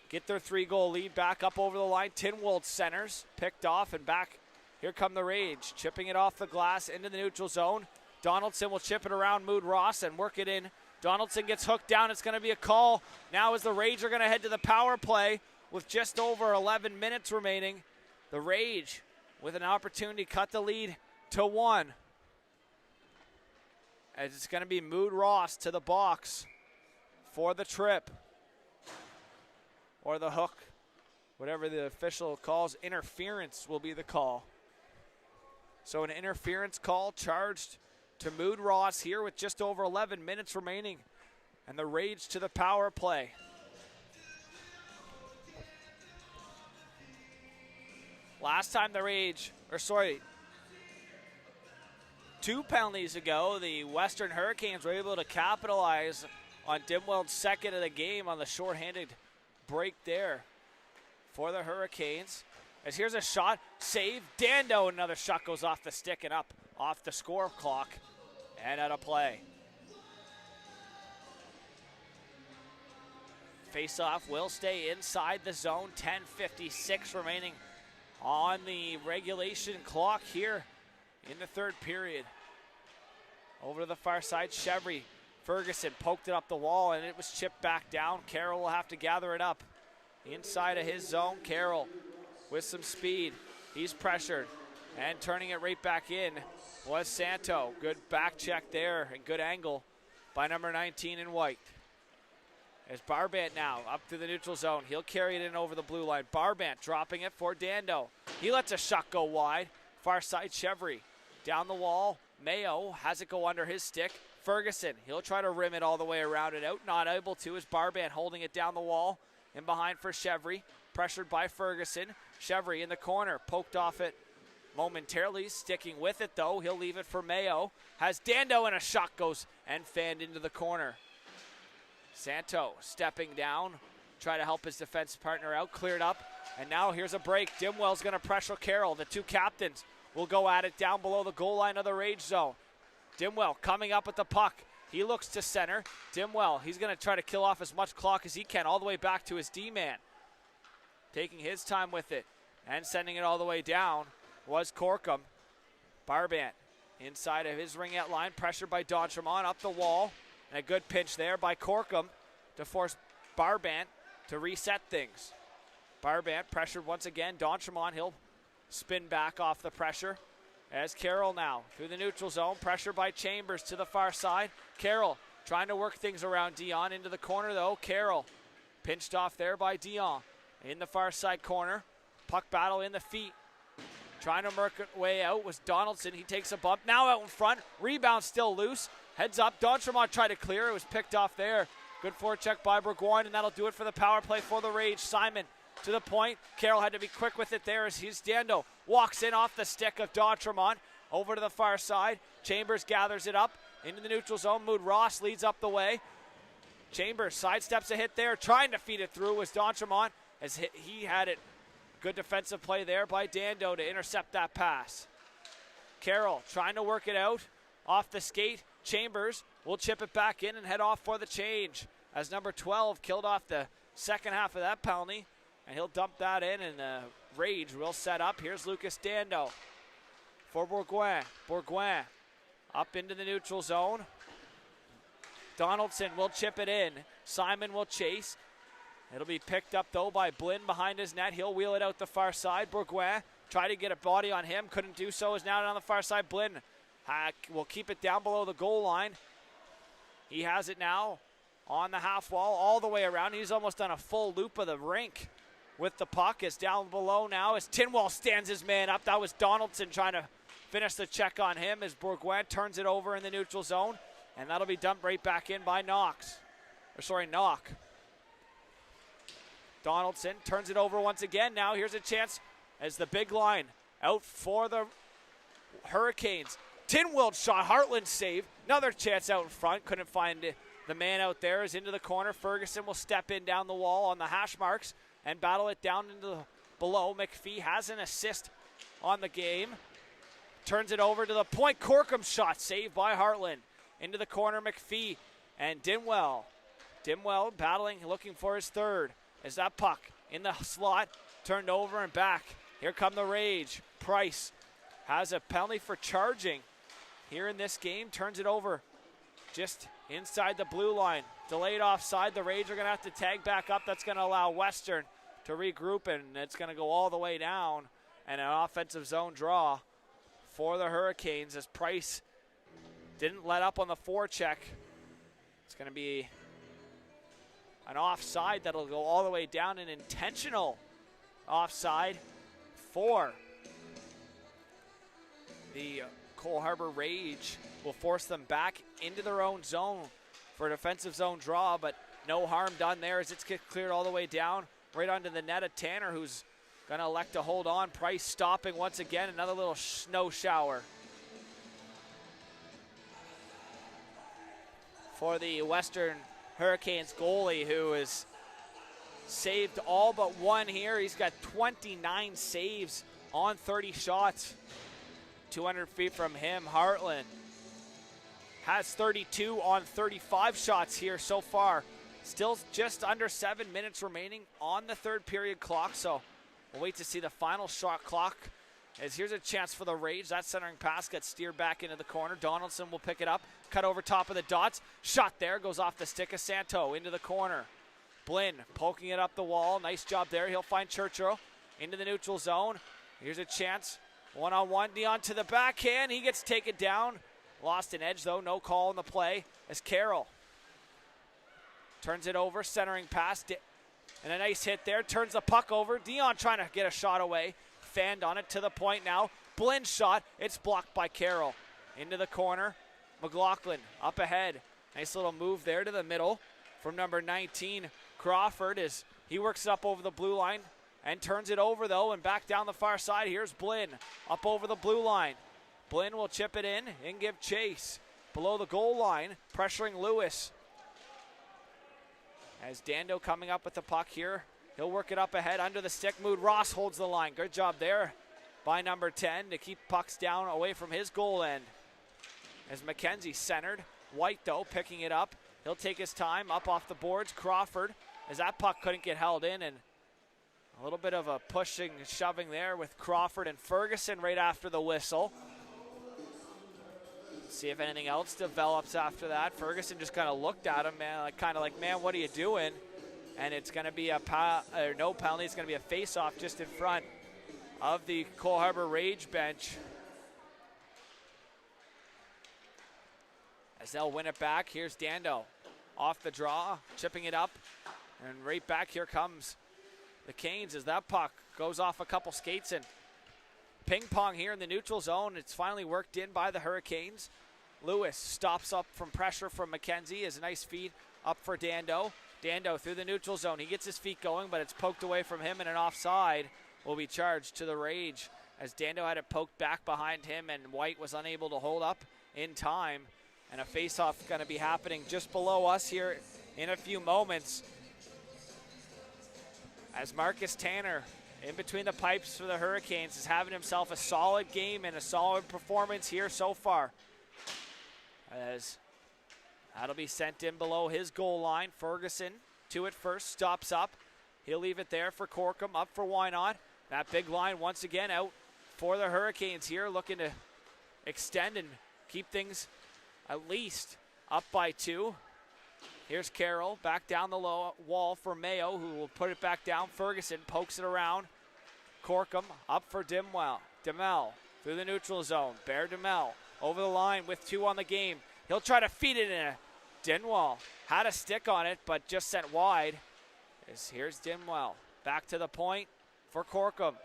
get their 3-goal lead back up over the line. Tinwold centers, picked off, and back. Here come the Rage, chipping it off the glass into the neutral zone. Donaldson will chip it around Mood Ross and work it in. Donaldson gets hooked down. It's going to be a call. Now as the Rage are going to head to the power play with just over 11 minutes remaining. The Rage with an opportunity to cut the lead to 1. As it's going to be Mood Ross to the box for the trip. Or the hook. Whatever the official calls, interference will be the call. So an interference call charged to Mood Ross here with just over 11 minutes remaining. And the Rage to the power play. Last time the Rage, 2 penalties ago, the Western Hurricanes were able to capitalize on Dimweld's second of the game on the shorthanded break there for the Hurricanes. As here's a shot, save, Dando, another shot goes off the stick and up off the score clock and out of play. Face-off will stay inside the zone, 10:56 remaining on the regulation clock here in the third period. Over to the far side, Chevry. Ferguson poked it up the wall and it was chipped back down. Carroll will have to gather it up inside of his zone. Carroll with some speed. He's pressured and turning it right back in was Santo. Good back check there and good angle by number 19 in white. As Barbant now up to the neutral zone. He'll carry it in over the blue line. Barbant dropping it for Dando. He lets a shot go wide. Far side, Chevry. Down the wall. Mayo has it go under his stick. Ferguson, he'll try to rim it all the way around and out. Not able to as Barbant holding it down the wall. In behind for Chevry. Pressured by Ferguson. Chevry in the corner. Poked off it momentarily. Sticking with it though. He'll leave it for Mayo. Has Dando and a shot goes and fanned into the corner. Santo stepping down. Try to help his defense partner out. Cleared up. And now here's a break. Dimwell's going to pressure Carroll. The two captains will go at it down below the goal line of the Rage zone. Dimwell coming up with the puck. He looks to center. Dimwell, he's going to try to kill off as much clock as he can all the way back to his D-man. Taking his time with it and sending it all the way down was Corkum. Barbant inside of his ringette line. Pressured by D'Entremont up the wall. And a good pinch there by Corkum to force Barbant to reset things. Barbant pressured once again. D'Entremont, he'll spin back off the pressure. As Carroll now through the neutral zone. Pressure by Chambers to the far side. Carroll trying to work things around Dion into the corner though. Carroll pinched off there by Dion in the far side corner. Puck battle in the feet. Trying to work it way out was Donaldson. He takes a bump. Now out in front. Rebound still loose. Heads up. D'Entremont tried to clear. It was picked off there Good forecheck by Burgoyne, and that'll do it for the power play for the Rage. Simon to the point. Carroll had to be quick with it there as his Dando walks in off the stick of D'Entremont over to the far side. Chambers gathers it up into the neutral zone. Mood Ross leads up the way. Chambers sidesteps a hit there, trying to feed it through was D'Entremont as he had it. Good defensive play there by Dando to intercept that pass. Carroll trying to work it out off the skate. Chambers will chip it back in and head off for the change as number 12 killed off the second half of that penalty, and he'll dump that in, and Rage will set up. Here's Lucas Dando for Bourgoin. Bourgoin up into the neutral zone. Donaldson will chip it in. Simon will chase. It'll be picked up, though, by Blinn behind his net. He'll wheel it out the far side. Bourgoin tried to get a body on him. Couldn't do so. Is now on the far side. Blinn will keep it down below the goal line. He has it now on the half wall all the way around. He's almost done a full loop of the rink with the puck. Is down below now as Tinwell stands his man up. That was Donaldson trying to finish the check on him as Bourgoin turns it over in the neutral zone. And that'll be dumped right back in by Knock. Donaldson turns it over once again. Now here's a chance as the big line out for the Hurricanes. Tinwell shot, Heartland save. Another chance out in front. Couldn't find the man out there. Is into the corner. Ferguson will step in down the wall on the hash marks and battle it down into the below. McPhee has an assist on the game. Turns it over to the point. Corcoran shot saved by Heartland. Into the corner, McPhee and Dimwell. Dimwell battling, looking for his third. As that puck in the slot, turned over and back. Here come the Rage. Price has a penalty for charging here in this game. Turns it over just inside the blue line. Delayed offside. The Rage are going to have to tag back up. That's going to allow Western to regroup, and it's going to go all the way down. And an offensive zone draw for the Hurricanes as Price didn't let up on the forecheck. It's going to be an offside that'll go all the way down, an intentional offside for the Cole Harbour Rage. Will force them back into their own zone for a defensive zone draw, but no harm done there as it's cleared all the way down right onto the net of Tanner, who's going to elect to hold on. Price stopping once again, another little snow shower for the Western Hurricanes goalie, who has saved all but one here. He's got 29 saves on 30 shots. 200 feet from him, Heartland has 32 on 35 shots here so far. Still just under 7 minutes remaining on the third period clock, so we'll wait to see the final shot clock. As here's a chance for the Rage. That centering pass gets steered back into the corner. Donaldson will pick it up, cut over top of the dots. Shot there, goes off the stick of Santo into the corner. Blinn poking it up the wall. Nice job there. He'll find Churchill into the neutral zone. Here's a chance. One-on-one. Dion to the backhand. He gets taken down. Lost an edge, though. No call in the play as Carroll turns it over. Centering pass. And a nice hit there. Turns the puck over. Dion trying to get a shot away. Fanned on it to the point now. Blinn shot. It's blocked by Carroll. Into the corner. McLaughlin up ahead. Nice little move there to the middle from number 19, Crawford, as he works it up over the blue line and turns it over, though, and back down the far side. Here's Blinn up over the blue line. Blinn will chip it in and give chase below the goal line, pressuring Lewis. As Dando coming up with the puck here. He'll work it up ahead under the stick. Mood Ross holds the line. Good job there by number 10 to keep pucks down away from his goal end. As McKenzie centered. White, though, picking it up. He'll take his time up off the boards. Crawford, as that puck couldn't get held in, and a little bit of a pushing and shoving there with Crawford and Ferguson right after the whistle. See if anything else develops after that. Ferguson just kind of looked at him, man, man, what are you doing? And it's going to be no penalty. It's going to be a face-off just in front of the Cole Harbour Rage bench. As they'll win it back, here's Dando off the draw, chipping it up, and right back here comes the Canes as that puck goes off a couple skates and ping pong here in the neutral zone. It's finally worked in by the Hurricanes. Lewis stops up from pressure from McKenzie as a nice feed up for Dando. Dando through the neutral zone. He gets his feet going, but it's poked away from him, and an offside will be charged to the Rage as Dando had it poked back behind him, and White was unable to hold up in time. And a face-off going to be happening just below us here in a few moments as Marcus Tanner, in between the pipes for the Hurricanes, is having himself a solid game and a solid performance here so far. As that'll be sent in below his goal line. Ferguson to it first, stops up. He'll leave it there for Corkum, up for Wynot. That big line once again out for the Hurricanes here, looking to extend and keep things at least up by 2. Here's Carroll, back down the low wall for Mayo, who will put it back down. Ferguson pokes it around. Corkum up for Demel through the neutral zone. Bear Demel over the line with 2 on the game. He'll try to feed it in. Dinwall had a stick on it, but just sent wide. Here's Dinwell back to the point for Corkum.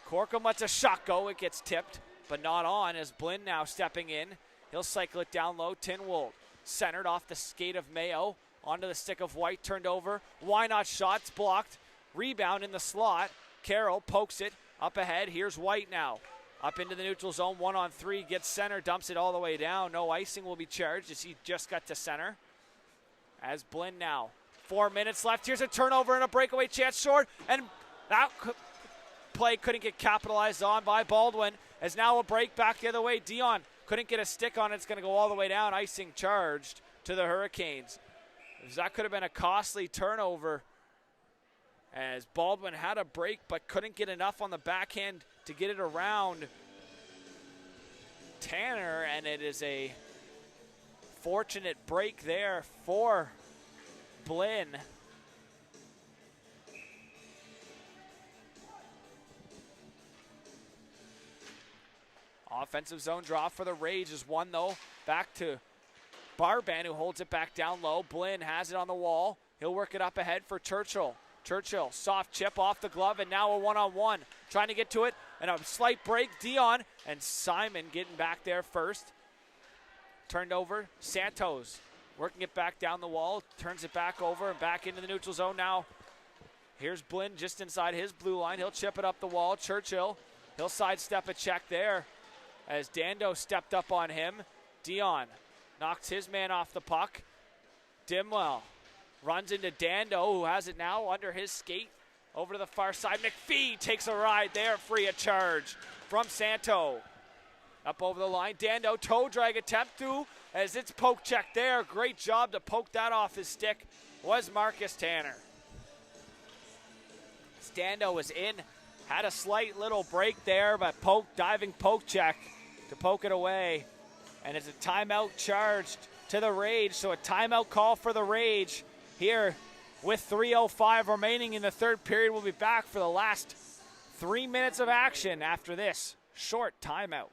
Corkum lets a shot go. It gets tipped, but not on as Blinn now stepping in. He'll cycle it down low. Tinwold centered off the skate of Mayo. Onto the stick of White, turned over. Wynot shots blocked. Rebound in the slot. Carroll pokes it up ahead. Here's White now. Up into the neutral zone, 1-on-3, gets center, dumps it all the way down. No icing will be charged as he just got to center. As Blinn now, 4 minutes left. Here's a turnover and a breakaway chance short. And that play couldn't get capitalized on by Baldwin. As now a break back the other way. Dion couldn't get a stick on it. It's going to go all the way down. Icing charged to the Hurricanes. That could have been a costly turnover as Baldwin had a break but couldn't get enough on the backhand to get it around Tanner, and it is a fortunate break there for Blinn. Offensive zone draw for the Rage is one, though. Back to Barban, who holds it back down low. Blinn has it on the wall. He'll work it up ahead for Churchill. Churchill, soft chip off the glove, and now a one-on-one. Trying to get to it, and a slight break. Dion and Simon getting back there first. Turned over. Santos working it back down the wall. Turns it back over and back into the neutral zone now. Here's Blinn just inside his blue line. He'll chip it up the wall. Churchill, he'll sidestep a check there as Dando stepped up on him. Dion knocks his man off the puck. Dimwell runs into Dando, who has it now under his skate. Over to the far side. McPhee takes a ride there, free of charge from Santo. Up over the line. Dando, toe drag attempt through as it's poke check there. Great job to poke that off his stick was Marcus Tanner. Dando was in, had a slight little break there, but diving poke check to poke it away. And it's a timeout charged to the Rage, so a timeout call for the Rage here with 3:05 remaining in the third period. We'll be back for the last 3 minutes of action after this short timeout.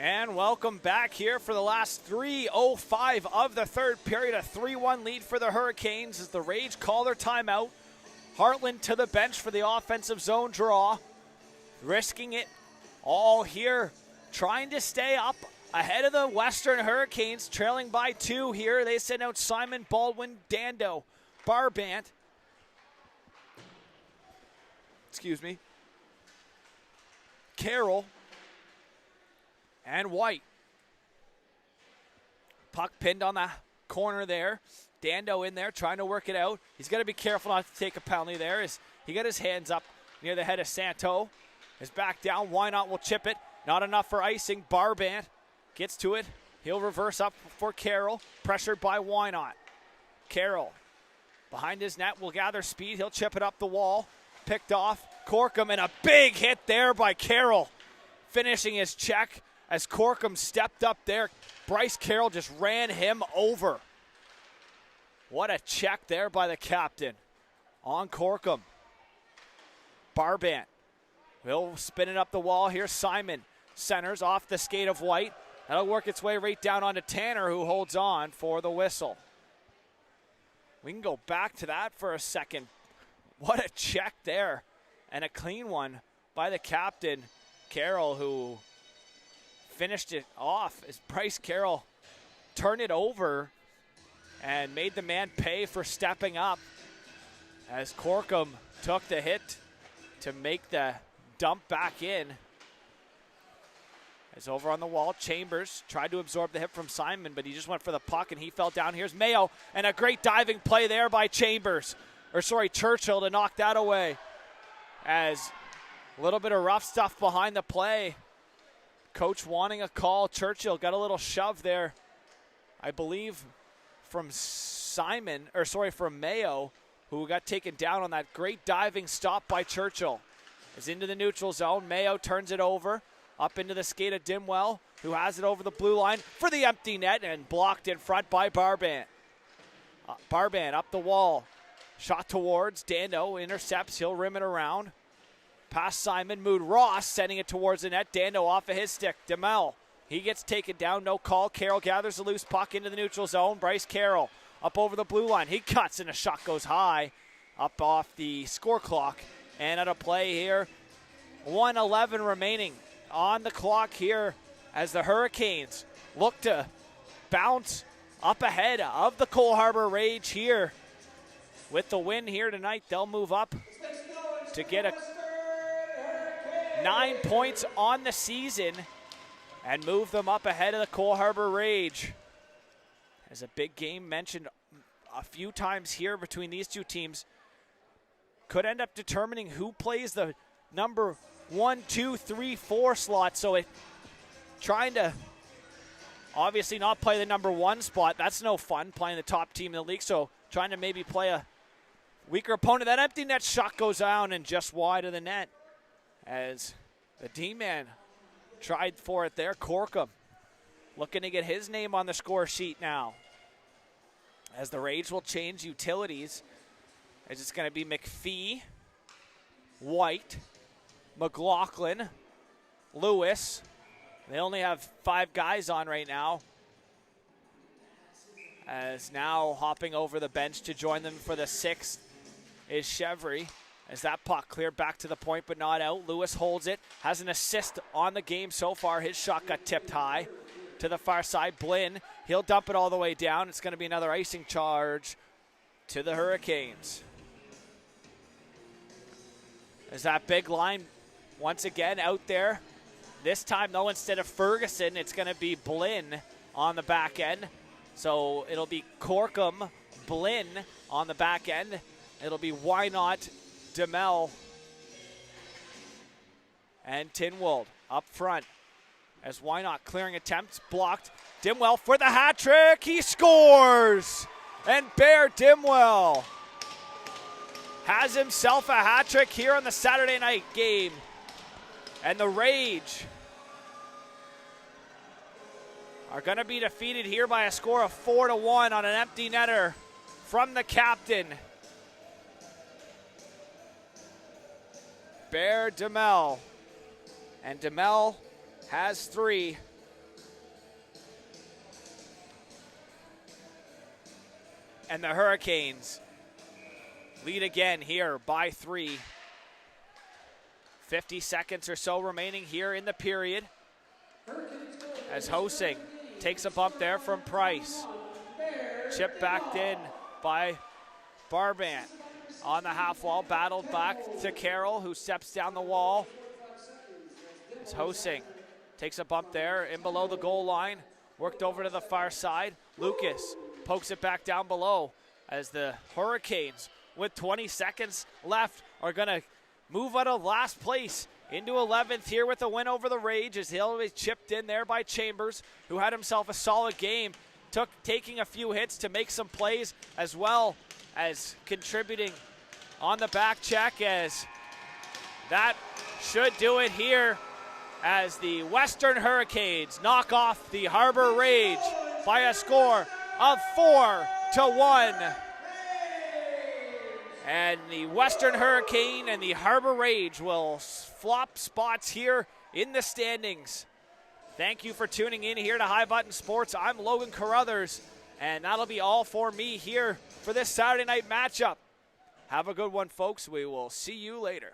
And welcome back here for the last 3:05 of the third period. A 3-1 lead for the Hurricanes as the Rage call their timeout. Hartland to the bench for the offensive zone draw. Risking it all here. Trying to stay up ahead of the Western Hurricanes. Trailing by 2 here. They send out Simon, Baldwin, Dando, Barbant. Carroll. And White. Puck pinned on the corner there. Dando in there trying to work it out. He's got to be careful not to take a penalty there as he got his hands up near the head of Santo. His back down. Wynot will chip it. Not enough for icing. Barbant gets to it. He'll reverse up for Carroll. Pressured by Wynot. Carroll Behind his net will gather speed. He'll chip it up the wall. Picked off. Corkum, and a big hit there by Carroll. Finishing his check as Corkum stepped up there. Bryce Carroll just ran him over. What a check there by the captain on Corkum. Barbant will spin it up the wall here. Simon centers off the skate of White. That'll work its way right down onto Tanner, who holds on for the whistle. We can go back to that for a second. What a check there. And a clean one by the captain, Carroll, who finished it off as Bryce Carroll turned it over and made the man pay for stepping up as Corkum took the hit to make the dump back in. As over on the wall, Chambers tried to absorb the hit from Simon, but he just went for the puck and he fell down. Here's Mayo, and a great diving play there by Churchill to knock that away. As a little bit of rough stuff behind the play. Coach wanting a call. Churchill got a little shove there, I believe, from Mayo, who got taken down on that great diving stop by Churchill. Is into the neutral zone. Mayo turns it over. Up into the skate of Dimwell, who has it over the blue line for the empty net and blocked in front by Barbant. Barbant up the wall. Shot towards Dando. Intercepts. He'll rim it around. Past Simon. Mood Ross sending it towards the net. Dando off of his stick. DeMel. He gets taken down. No call. Carroll gathers the loose puck into the neutral zone. Bryce Carroll up over the blue line. He cuts and a shot goes high up off the score clock. And at a play here. 1:11 remaining on the clock here as the Hurricanes look to bounce up ahead of the Cole Harbour Rage here. With the win here tonight, they'll move up to get 9 points on the season and move them up ahead of the Cole Harbour Rage. As a big game mentioned a few times here between these two teams, could end up determining who plays the number 1, 2, 3, 4 slot. So it trying to obviously not play the number 1 spot. That's no fun playing the top team in the league. So trying to maybe play a weaker opponent. That empty net shot goes down and just wide of the net as the D-man tried for it there. Corkum looking to get his name on the score sheet now. As the Rage will change utilities, as it's going to be McPhee, White, McLaughlin, Lewis. They only have 5 guys on right now. As now hopping over the bench to join them for the 6th is Chevry. As that puck cleared back to the point but not out. Lewis holds it. Has an assist on the game so far. His shot got tipped high to the far side. Blinn, he'll dump it all the way down. It's going to be another icing charge to the Hurricanes. As that big line once again out there. This time, though, instead of Ferguson, it's going to be Blinn on the back end. So it'll be Corkum, Blinn on the back end. It'll be Wynot, DeMel, and Tinwold up front. As Wynot clearing attempts, blocked. Dimwell for the hat trick. He scores! And Bear Dimwell has himself a hat trick here on the Saturday night game. And the Rage are going to be defeated here by a score of 4-1 on an empty netter from the captain, Bear DeMel. And DeMel has 3. And the Hurricanes lead again here by 3. 50 seconds or so remaining here in the period. As Hosing takes a bump there from Price. Chip backed in by Barbant. On the half wall, battled back to Carroll, who steps down the wall. As Hosing takes a bump there in below the goal line. Worked over to the far side. Lucas pokes it back down below as the Hurricanes, with 20 seconds left, are going to move out of last place into 11th here with a win over the Rage, as he'll be chipped in there by Chambers, who had himself a solid game, taking a few hits to make some plays, as well as contributing on the back check, as that should do it here as the Western Hurricanes knock off the Harbour Rage by a score of 4-1. And the Western Hurricane and the Harbour Rage will flop spots here in the standings. Thank you for tuning in here to High Button Sports. I'm Logan Carruthers, and that'll be all for me here for this Saturday night matchup. Have a good one, folks. We will see you later.